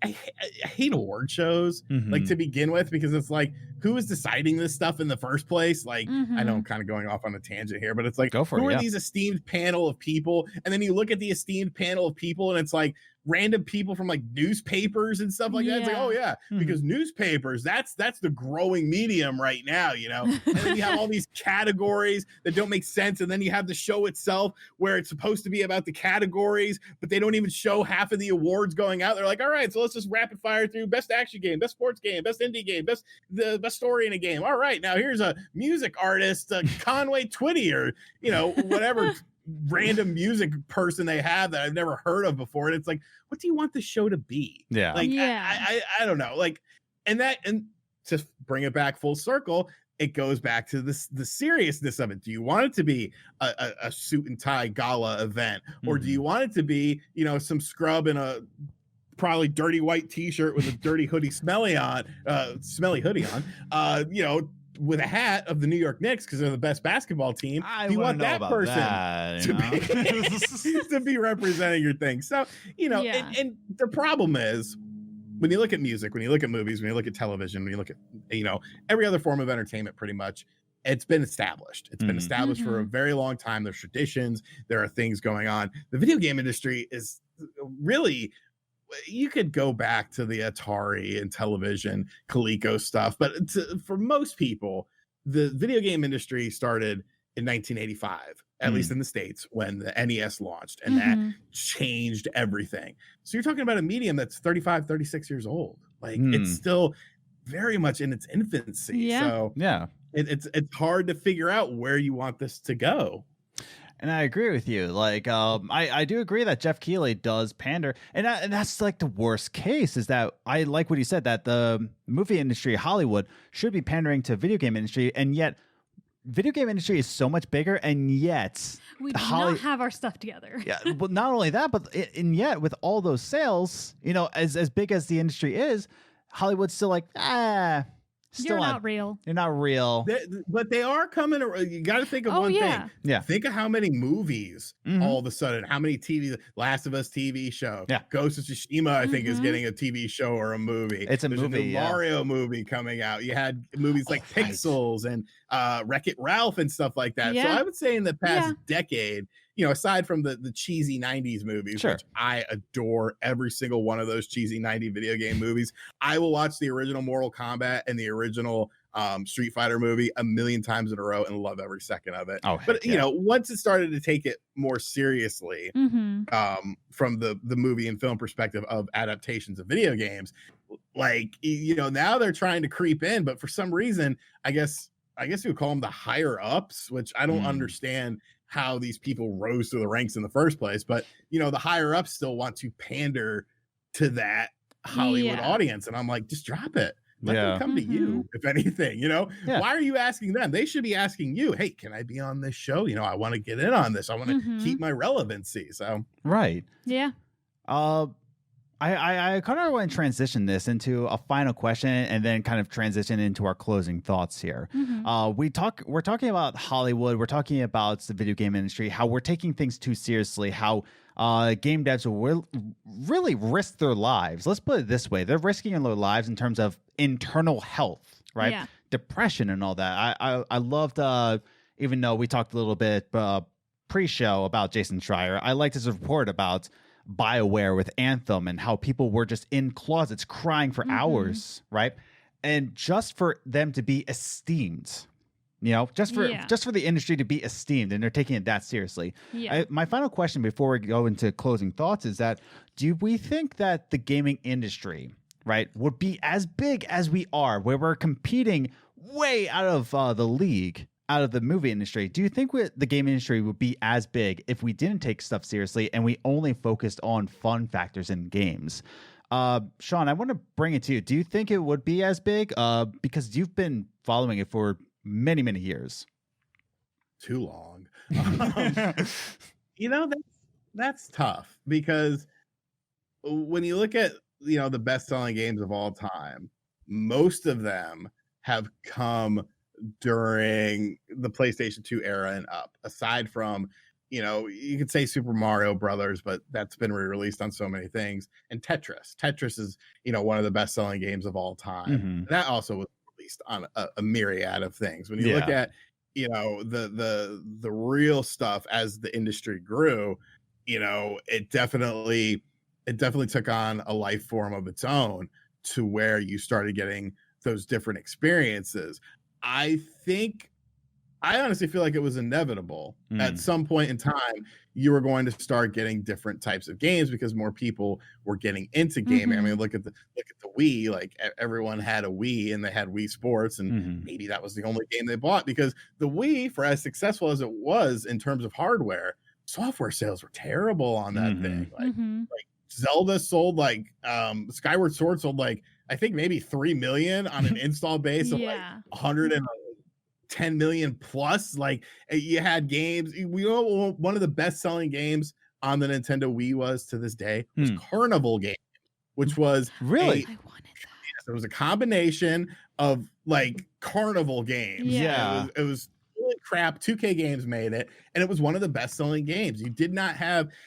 S5: hate award shows to begin with, because it's like, who is deciding this stuff in the first place? I know I'm kind of going off on a tangent here, but it's like, who are these esteemed panel of people? And then you look at the esteemed panel of people, and it's like random people from newspapers and stuff like that. It's like, oh yeah, because newspapers, that's the growing medium right now, And then you have all these categories that don't make sense, and then you have the show itself where it's supposed to be about the categories, but they don't even show half of the awards going out. They're like, all right, so let's just rapid fire through best action game, best sports game, best indie game, best story in a game. All right, now here's a music artist, Conway Twitty, or whatever random music person they have that I've never heard of before. And it's like, what do you want the show to be? I don't know. And to bring it back full circle, it goes back to the seriousness of it. Do you want it to be a suit and tie gala event, or do you want it to be some scrub in a probably dirty white t-shirt with a dirty hoodie, smelly hoodie on, with a hat of the New York Knicks because they're the best basketball team? Do you want that person to be representing your thing? So, and the problem is, when you look at music, when you look at movies, when you look at television, when you look at, every other form of entertainment, pretty much, it's been established. It's been established for a very long time. There's traditions. There are things going on. The video game industry is really, you could go back to the Atari and television, Coleco stuff, but for most people, the video game industry started in 1985, at least in the States, when the NES launched, and that changed everything. So you're talking about a medium that's 35, 36 years old. Like it's still very much in its infancy.
S2: Yeah.
S5: So it's hard to figure out where you want this to go.
S1: And I agree with you. Like, I do agree that Jeff Keighley does pander, and that's like the worst case. Is that I like what he said, that the movie industry, Hollywood, should be pandering to video game industry, and yet video game industry is so much bigger, and yet
S2: we do not have our stuff together.
S1: Yeah, but not only that, but and yet with all those sales, as big as the industry is, Hollywood's still like, still
S2: You're not real.
S1: You're not real.
S5: But they are coming. You got to think of one thing.
S1: Yeah.
S5: Think of how many movies all of a sudden, how many Last of Us TV show.
S1: Yeah.
S5: Ghost of Tsushima, I think, is getting a TV show or a movie.
S1: It's a
S5: There's
S1: movie.
S5: A new Mario movie coming out. You had movies like Pixels and Wreck-It Ralph and stuff like that. So I would say in the past decade, aside from the cheesy 90s movies, which I adore every single one of those cheesy 90s video game movies. I will watch the original Mortal Kombat and the original Street Fighter movie a million times in a row and love every second of it. But once it started to take it more seriously from the movie and film perspective of adaptations of video games, like, now they're trying to creep in, but for some reason, I guess you would call them the higher ups, which I don't understand how these people rose through the ranks in the first place. But, the higher ups still want to pander to that Hollywood audience. And I'm like, just drop it. Let them come to you, if anything, Why are you asking them? They should be asking you, hey, can I be on this show? I want to get in on this. I want to keep my relevancy. So,
S1: right.
S2: Yeah.
S1: I kind of want to transition this into a final question and then kind of transition into our closing thoughts here. We're talking about Hollywood. We're talking about the video game industry, how we're taking things too seriously, how game devs will really risk their lives. Let's put it this way. They're risking their lives in terms of internal health, right?
S2: Yeah.
S1: Depression and all that. I loved, even though we talked a little bit pre-show about Jason Schreier, I liked his report about BioWare with Anthem and how people were just in closets crying for hours, right? And just for them to be esteemed, just for the industry to be esteemed, and they're taking it that seriously. My final question before we go into closing thoughts is that, do we think that the gaming industry, right, would be as big as we are, where we're competing way out of the league, out of the movie industry? Do you think the game industry would be as big if we didn't take stuff seriously and we only focused on fun factors in games? Sean, I want to bring it to you. Do you think it would be as big? Because you've been following it for many, many years.
S5: Too long. That's tough, because when you look at, the best-selling games of all time, most of them have come during the PlayStation 2 era and up, aside from, you could say Super Mario Brothers, but that's been re-released on so many things. And Tetris is, one of the best-selling games of all time. That also was released on a myriad of things. When you look at, the real stuff as the industry grew, it definitely took on a life form of its own, to where you started getting those different experiences. I honestly feel like it was inevitable. At some point in time, you were going to start getting different types of games because more people were getting into gaming. I mean, look at the Wii. Like, everyone had a Wii, and they had Wii Sports, and maybe that was the only game they bought, because the Wii, for as successful as it was in terms of hardware, software sales were terrible on that thing. Like Zelda sold Skyward Sword sold I think maybe 3 million on an install base of 110 million plus. Like, you had games. One of the best selling games on the Nintendo Wii was, to this day, was Carnival Game, which was
S1: really,
S2: I wanted that.
S5: It was a combination of carnival games. It was holy crap. 2K Games made it, and it was one of the best selling games.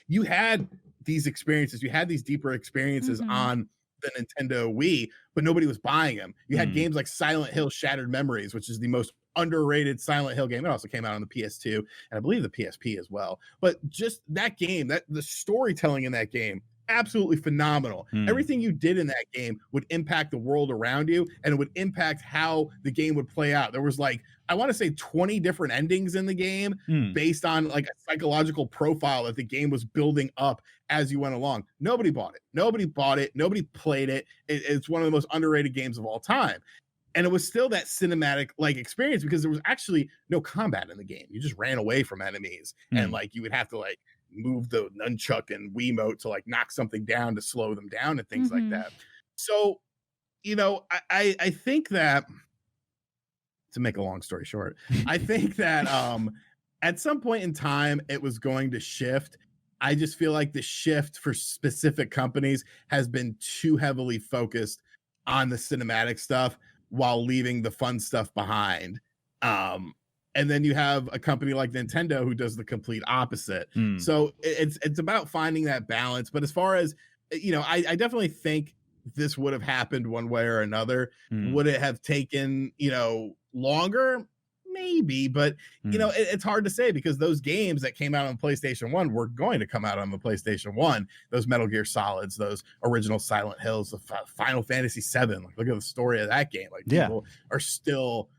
S5: You had these experiences. You had these deeper experiences on the Nintendo Wii, but nobody was buying them. You had games like Silent Hill Shattered Memories, which is the most underrated Silent Hill game. It also came out on the PS2 and I believe the PSP as well. But just that game, that the storytelling in that game, absolutely phenomenal. Everything you did in that game would impact the world around you, and it would impact how the game would play out. There was like, I want to say 20 different endings in the game based on like a psychological profile that the game was building up as you went along. Nobody bought it. Nobody played it. It's one of the most underrated games of all time. And it was still that cinematic like experience because there was actually no combat in the game. You just ran away from enemies and like you would have to like move the nunchuck and Wiimote to like knock something down to slow them down and things like that. So, you know, I think that, to make a long story short, I think that at some point in time it was going to shift. I just feel like the shift for specific companies has been too heavily focused on the cinematic stuff while leaving the fun stuff behind. And then you have a company like Nintendo who does the complete opposite. So it's about finding that balance. But as far as, you know, I definitely think this would have happened one way or another. Would it have taken, you know, longer? Maybe, but you know, it's hard to say because those games that came out on PlayStation 1 were going to come out on the PlayStation 1. Those Metal Gear Solids, those original Silent Hills, the Final Fantasy 7. Like, look at the story of that game. Like, people are still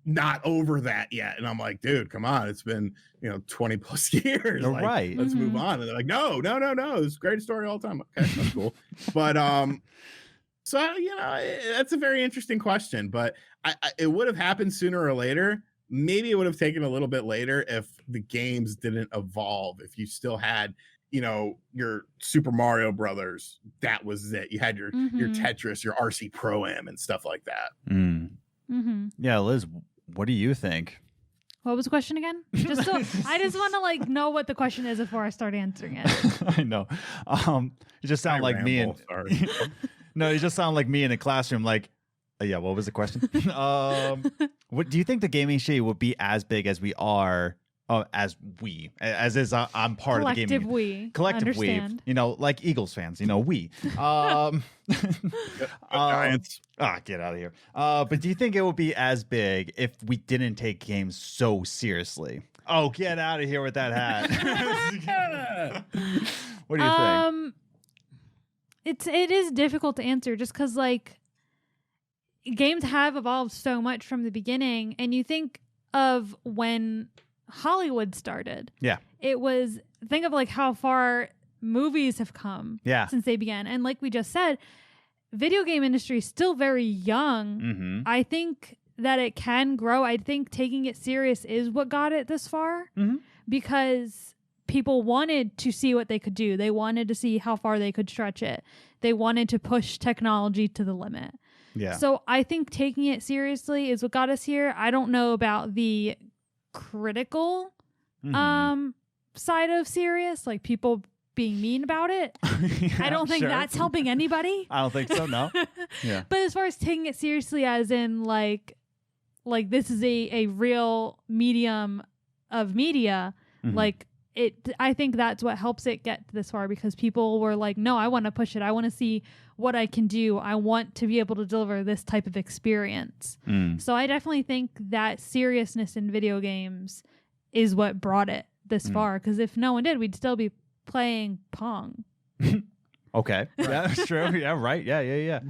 S5: not over that yet. And I'm like, dude, come on. It's been, you know, 20 plus years. Like,
S1: right.
S5: Let's move on. And they're like, no. It's the greatest story of all time. Okay, that's cool. But so, you know, that's a very interesting question, but it would have happened sooner or later. Maybe it would have taken a little bit later if the games didn't evolve. If you still had, you know, your Super Mario Brothers, that was it. You had your Tetris, your RC Pro-Am and stuff like that.
S1: Yeah, Liz, what do you think?
S2: What was the question again? Just so I just want to like know what the question is before I start answering it.
S1: I know. You just sound like me and no, you just sound like me in a classroom. Like, yeah, what was the question? What do you think the gaming industry would be as big as we are, as I'm part of the gaming collective we, you know, like Eagles fans, you know, we.
S5: Giants.
S1: Get out of here. But do you think it would be as big if we didn't take games so seriously? Oh, get out of here with that hat. What do you think?
S2: It is difficult to answer just because like games have evolved so much from the beginning, and you think of when Hollywood started.
S1: Yeah.
S2: Think of like how far movies have come since they began. And like we just said, video game industry is still very young. I think that it can grow. I think taking it serious is what got it this far because people wanted to see what they could do. They wanted to see how far they could stretch it. They wanted to push technology to the limit. Yeah. So I think taking it seriously is what got us here. I don't know about the critical side of serious, like people being mean about it. I don't think that's helping anybody.
S1: I don't think so, no. Yeah.
S2: But as far as taking it seriously as in like this is a real medium of media, like I think that's what helps it get this far because people were like, no, I want to push it. I want to see what I can do. I want to be able to deliver this type of experience. So I definitely think that seriousness in video games is what brought it this far. Because if no one did, we'd still be playing Pong.
S1: Okay. Yeah, that's true. Yeah, right. Yeah.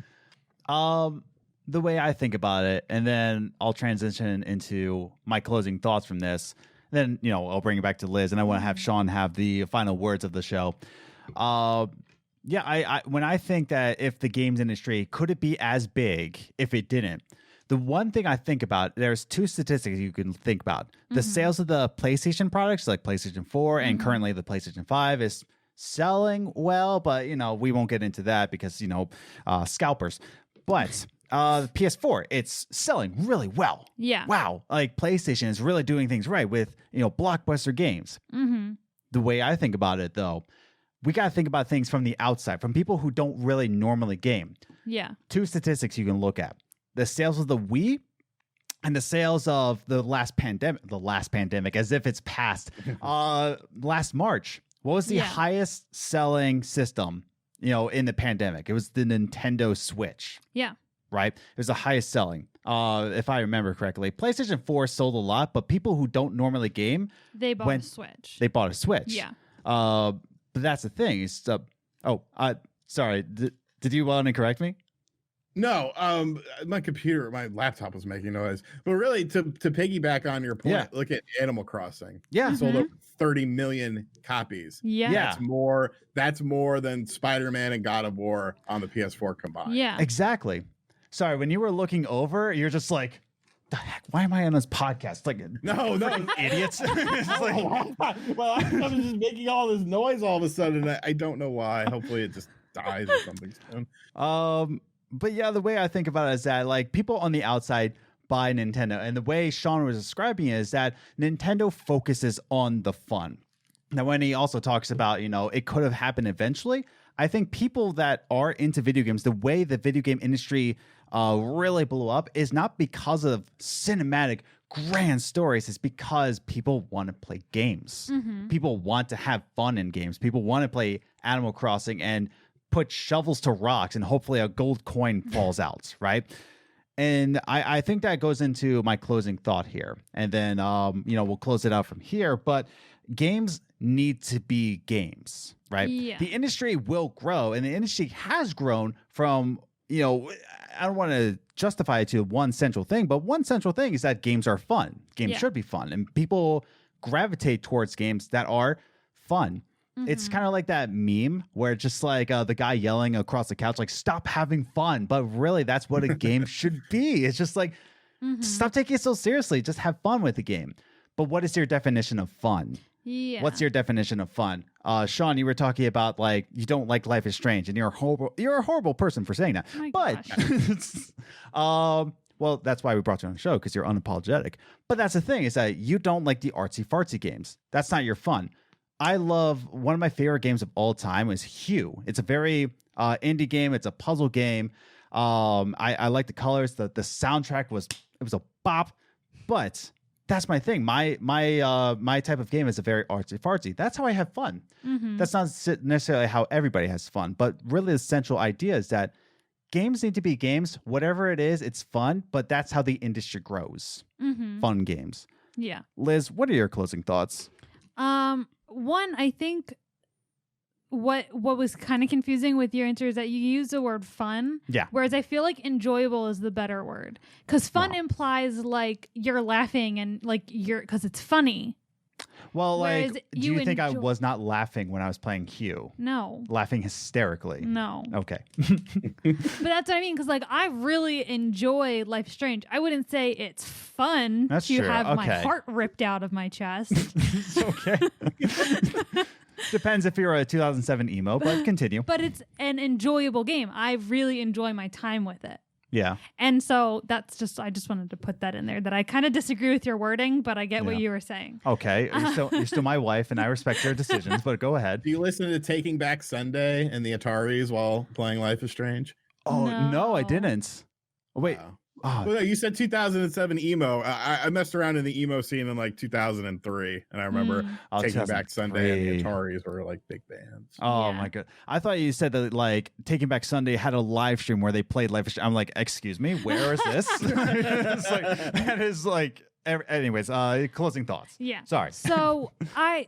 S1: The way I think about it, and then I'll transition into my closing thoughts from this. Then, you know, I'll bring it back to Liz, and I want to have Sean have the final words of the show. Yeah, I when I think that if the games industry, could it be as big if it didn't? The one thing I think about, there's two statistics you can think about. The sales of the PlayStation products, like PlayStation 4 and currently the PlayStation 5 is selling well, but, you know, we won't get into that because, you know, scalpers. But the PS4, it's selling really well.
S2: Yeah.
S1: Wow. Like PlayStation is really doing things right with, you know, blockbuster games. The way I think about it, though, we got to think about things from the outside, from people who don't really normally game.
S2: Yeah.
S1: Two statistics you can look at. The sales of the Wii and the sales of the last pandemic, as if it's past, last March. What was the highest selling system in the pandemic. It was the Nintendo Switch.
S2: Yeah.
S1: Right? It was the highest selling. If I remember correctly. PlayStation 4 sold a lot, but people who don't normally game,
S2: they bought a Switch.
S1: They bought a Switch.
S2: Yeah.
S1: But that's the thing. It's, sorry. Did you want to correct me?
S5: No, my laptop was making noise. But really, to piggyback on your point, look at Animal Crossing.
S1: Yeah.
S5: It sold over 30 million copies.
S2: Yeah.
S5: That's more than Spider-Man and God of War on the PS4 combined.
S2: Yeah.
S1: Exactly. Sorry, when you were looking over, you're just like, the heck? Why am I on this podcast? Like,
S5: no,
S1: idiots. It's like,
S5: well, I was just making all this noise all of a sudden. I don't know why. Hopefully, it just dies or something soon.
S1: But yeah, the way I think about it is that like people on the outside buy Nintendo, and the way Sean was describing it is that Nintendo focuses on the fun. Now, when he also talks about, it could have happened eventually, I think people that are into video games, the way the video game industry really blew up is not because of cinematic grand stories. It's because people want to play games.
S2: Mm-hmm.
S1: People want to have fun in games. People want to play Animal Crossing and put shovels to rocks and hopefully a gold coin falls out, right? And I think that goes into my closing thought here. And then, we'll close it out from here. But games need to be games, right?
S2: Yeah.
S1: The industry will grow, and the industry has grown from, I don't want to justify it to one central thing, but one central thing is that games are fun. Games should be fun, and people gravitate towards games that are fun. Mm-hmm. It's kind of like that meme where it's just like the guy yelling across the couch, like, stop having fun. But really, that's what a game should be. It's just like, stop taking it so seriously. Just have fun with the game. But what is your definition of fun?
S2: Yeah.
S1: What's your definition of fun? Sean, you were talking about like you don't like Life is Strange, and you're a horrible person for saying that.
S2: Oh
S1: but well, that's why we brought you on the show, because you're unapologetic. But that's the thing, is that you don't like the artsy fartsy games. That's not your fun. I love, one of my favorite games of all time is Hue. It's a very indie game. It's a puzzle game. I like the colors. The soundtrack was a bop. But that's my thing. My type of game is a very artsy fartsy. That's how I have fun.
S2: Mm-hmm.
S1: That's not necessarily how everybody has fun. But really, the central idea is that games need to be games. Whatever it is, it's fun. But that's how the industry grows.
S2: Mm-hmm.
S1: Fun games.
S2: Yeah.
S1: Liz, what are your closing thoughts?
S2: One, I think what was kind of confusing with your answer is that you use the word fun.
S1: Yeah.
S2: Whereas I feel like enjoyable is the better word. Because fun implies like you're laughing and like because it's funny.
S1: Well,
S2: Whereas
S1: like, do you think I
S2: enjoy-
S1: was not laughing when I was playing Hue?
S2: No.
S1: Laughing hysterically?
S2: No.
S1: Okay.
S2: But that's what I mean, because like I really enjoy Life is Strange. I wouldn't say it's fun
S1: That's
S2: to
S1: true.
S2: have my
S1: Okay.
S2: heart ripped out of my chest.
S1: It's okay. Depends if you're a 2007 emo, but continue.
S2: But it's an enjoyable game. I really enjoy my time with it.
S1: Yeah.
S2: And so I just wanted to put that in there, that I kind of disagree with your wording, but I get what you were saying.
S1: Okay. You're still my wife, and I respect your decisions, but go ahead.
S5: Do you listen to Taking Back Sunday and the Ataris while playing Life is Strange?
S1: Oh, no, I
S2: No.
S1: didn't. Oh, wait.
S5: Wow.
S1: Oh,
S5: Well, no, you said 2007 emo. I messed around in the emo scene in like 2003, and I remember
S1: Oh,
S5: Taking Back Sunday and the
S1: 2003.
S5: Ataris were like big bands.
S1: Oh
S2: Yeah.
S1: my god! I thought you said that like Taking Back Sunday had a live stream where they played Life is Strange. I'm like, excuse me, where is this? It's like, that is like. Anyways, closing thoughts.
S2: Yeah.
S1: Sorry.
S2: So I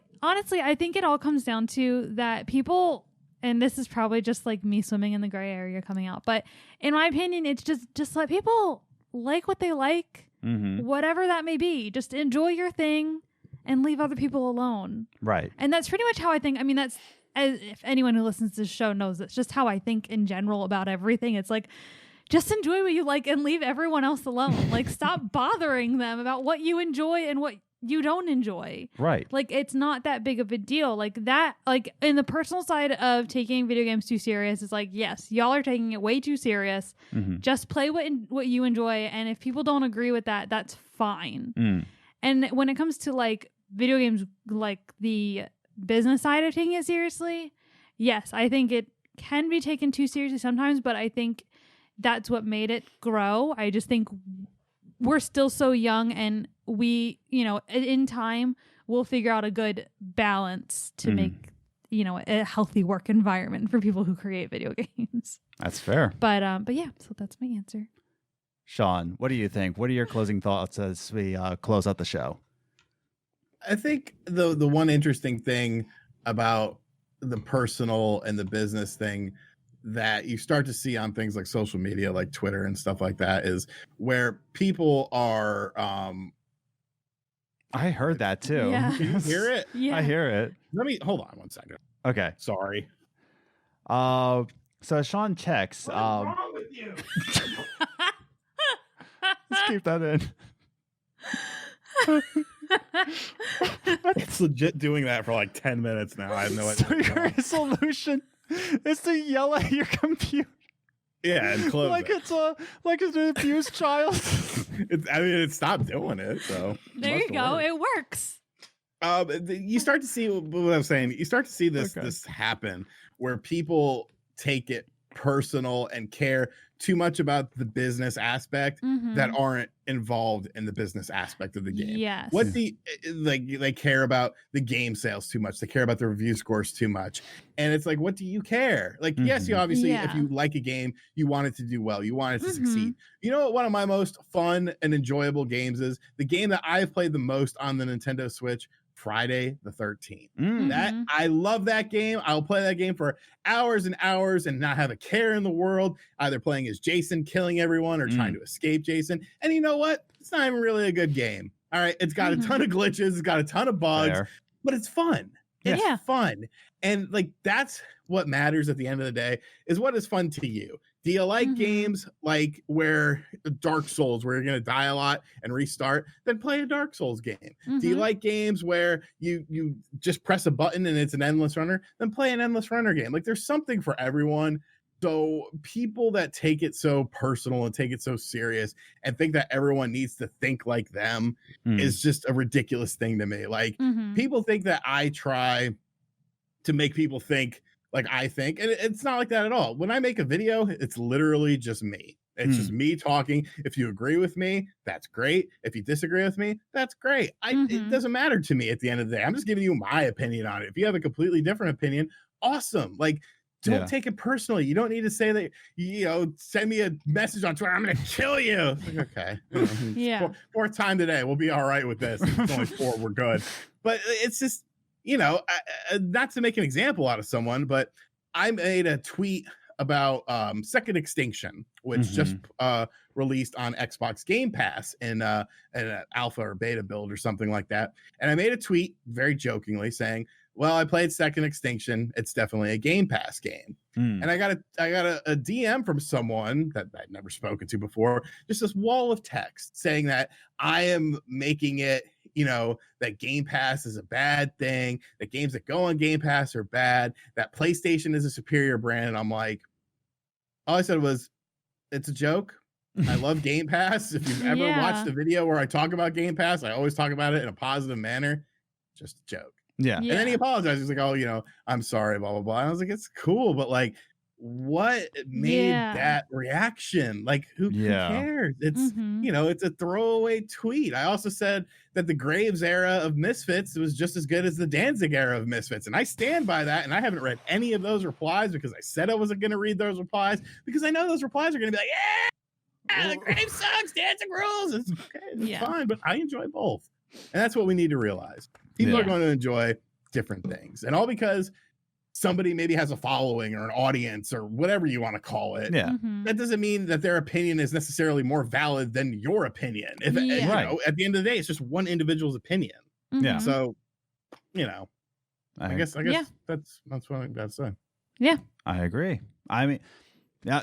S2: think it all comes down to that people, and this is probably just like me swimming in the gray area coming out, but in my opinion, it's just let people like what they like, whatever that may be. Just enjoy your thing and leave other people alone.
S1: Right.
S2: And that's pretty much how I think. I mean, that's, as if anyone who listens to this show knows, it's just how I think in general about everything. It's like, just enjoy what you like and leave everyone else alone. Like, stop bothering them about what you enjoy and what you don't enjoy.
S1: Right.
S2: Like, it's not that big of a deal. Like that, like in the personal side of taking video games too serious, it's like, yes, y'all are taking it way too serious. Just play what you enjoy. And if people don't agree with that, that's fine. And when it comes to like video games, like the business side of taking it seriously, yes, I think it can be taken too seriously sometimes, but I think that's what made it grow. I just think we're still so young, and we, in time, we'll figure out a good balance to make a healthy work environment for people who create video games.
S1: That's fair.
S2: But yeah, so that's my answer.
S1: Sean, what do you think? What are your closing thoughts as we close out the show?
S5: I think the one interesting thing about the personal and the business thing that you start to see on things like social media, like Twitter and stuff like that, is where people are.
S1: I heard that too.
S2: Yeah.
S5: Can you hear it?
S2: Yeah.
S1: I hear it.
S5: Let me hold on one second.
S1: Okay.
S5: Sorry.
S1: So Sean checks.
S5: What's wrong with you?
S1: Let's keep that in.
S5: It's legit doing that for like 10 minutes now. I have no
S1: So
S5: idea.
S1: your solution is to yell at your computer.
S5: Yeah, and close
S1: like
S5: it.
S1: it's an abused child.
S5: It stopped doing it. So
S2: There you go. It works.
S5: You start to see what I'm saying. You start to see this
S1: Okay.
S5: this happen where people take it personal and care too much about the business aspect that aren't involved in the business aspect of the game.
S2: Yes.
S5: What they care about the game sales too much. They care about the review scores too much. And it's like, what do you care? Like, yes, you obviously, if
S2: Yeah.
S5: you like a game, you want it to do well. You want it to succeed. You know what one of my most fun and enjoyable games is? The game that I've played the most on the Nintendo Switch, Friday the 13th. That I love that game. I'll play that game for hours and hours and not have a care in the world, either playing as Jason, killing everyone, or trying to escape Jason. And you know what? It's not even really a good game. All right. It's got a ton of glitches, it's got a ton of bugs,
S1: Fair.
S5: but it's fun. It's
S2: Yeah.
S5: fun. And like that's what matters at the end of the day, is what is fun to you. Do you like games like where Dark Souls, where you're going to die a lot and restart? Then play a Dark Souls game. Do you like games where you just press a button and it's an endless runner? Then play an endless runner game. Like there's something for everyone. So people that take it so personal and take it so serious and think that everyone needs to think like them is just a ridiculous thing to me. Like people think that I try to make people think like I think, and it's not like that at all. When I make a video, it's literally just me. It's just me talking. If you agree with me, that's great. If you disagree with me, that's great. It doesn't matter to me at the end of the day. I'm just giving you my opinion on it. If you have a completely different opinion, awesome. Like, don't take it personally. You don't need to say that, send me a message on Twitter, I'm going to kill you. Like, okay.
S2: Yeah.
S5: Fourth time today. We'll be all right with this. It's only 4. We're good. But it's just, not to make an example out of someone, but I made a tweet about Second Extinction, which just released on Xbox Game Pass in an alpha or beta build or something like that. And I made a tweet very jokingly saying, well, I played Second Extinction. It's definitely a Game Pass game. And I got a DM from someone that I'd never spoken to before, just this wall of text saying that I am making it, that Game Pass is a bad thing, that games that go on Game Pass are bad, that PlayStation is a superior brand. And I'm like, all I said was, it's a joke. I love Game Pass. If you've ever watched a video where I talk about Game Pass, I always talk about it in a positive manner. Just a joke.
S1: Yeah.
S5: And then he apologized. He's like, oh, I'm sorry, blah, blah, blah. And I was like, it's cool. But like, what made that reaction? Like, who cares? It's, it's a throwaway tweet. I also said that the Graves era of Misfits was just as good as the Danzig era of Misfits. And I stand by that. And I haven't read any of those replies because I said I wasn't going to read those replies because I know those replies are going to be like, the Graves sucks, Danzig rules. It's okay. It's fine. But I enjoy both. And that's what we need to realize. People are going to enjoy different things. And all because somebody maybe has a following or an audience or whatever you want to call it.
S1: Yeah.
S5: That doesn't mean that their opinion is necessarily more valid than your opinion. If at the end of the day, it's just one individual's opinion.
S1: Yeah.
S5: So, I guess that's what I got to say.
S2: Yeah.
S1: I agree. I mean,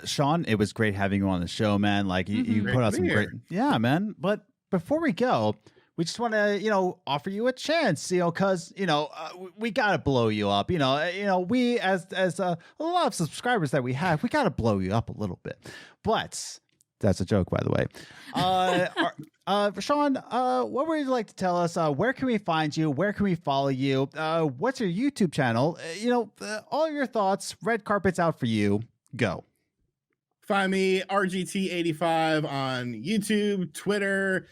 S1: Sean, it was great having you on the show, man. Like you put out some great, man. But before we go, we just want to, offer you a chance, because, we got to blow you up. We as a lot of subscribers that we have, we got to blow you up a little bit. But that's a joke, by the way. Sean, what would you like to tell us? Where can we find you? Where can we follow you? What's your YouTube channel? All your thoughts. Red carpet's out for you. Go.
S5: Find me RGT85 on YouTube, Twitter,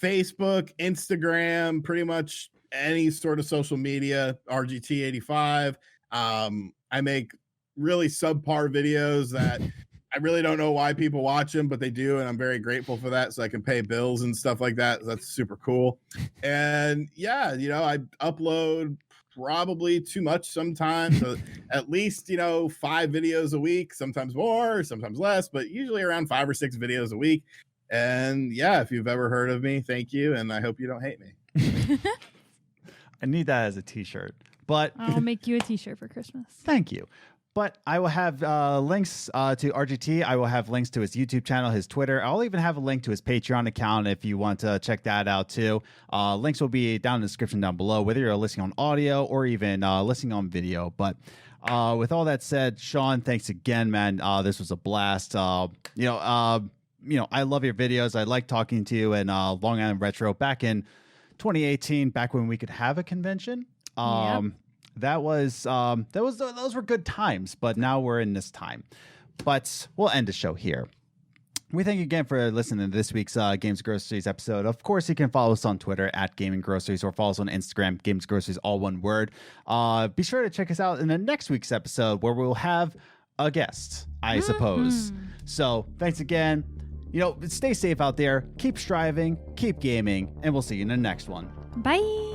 S5: Facebook, Instagram, pretty much any sort of social media, RGT85. I make really subpar videos that I really don't know why people watch them, but they do, and I'm very grateful for that. So I can pay bills and stuff like that. That's super cool. And yeah, I upload probably too much sometimes, at least 5 videos a week, sometimes more, sometimes less, but usually around 5 or 6 videos a week. And yeah, if you've ever heard of me, thank you, and I hope you don't hate me.
S1: I need that as a t-shirt, but
S2: I'll make you a t-shirt for Christmas.
S1: Thank you. But I will have links to RGT. I will have links to his YouTube channel, his Twitter. I'll even have a link to his Patreon account if you want to check that out too. Links will be down in the description down below, whether you're listening on audio or even listening on video. But with all that said, Sean, thanks again, man. This was a blast. I love your videos. I like talking to you and Long Island Retro back in 2018, back when we could have a convention.
S2: Yep.
S1: Those were good times, but now we're in this time. But we'll end the show here. We thank you again for listening to this week's Games Groceries episode. Of course, you can follow us on Twitter at Gaming Groceries or follow us on Instagram, Games Groceries, all one word. Be sure to check us out in the next week's episode where we'll have a guest, I suppose. So thanks again. Stay safe out there. Keep striving, keep gaming, and we'll see you in the next one.
S2: Bye.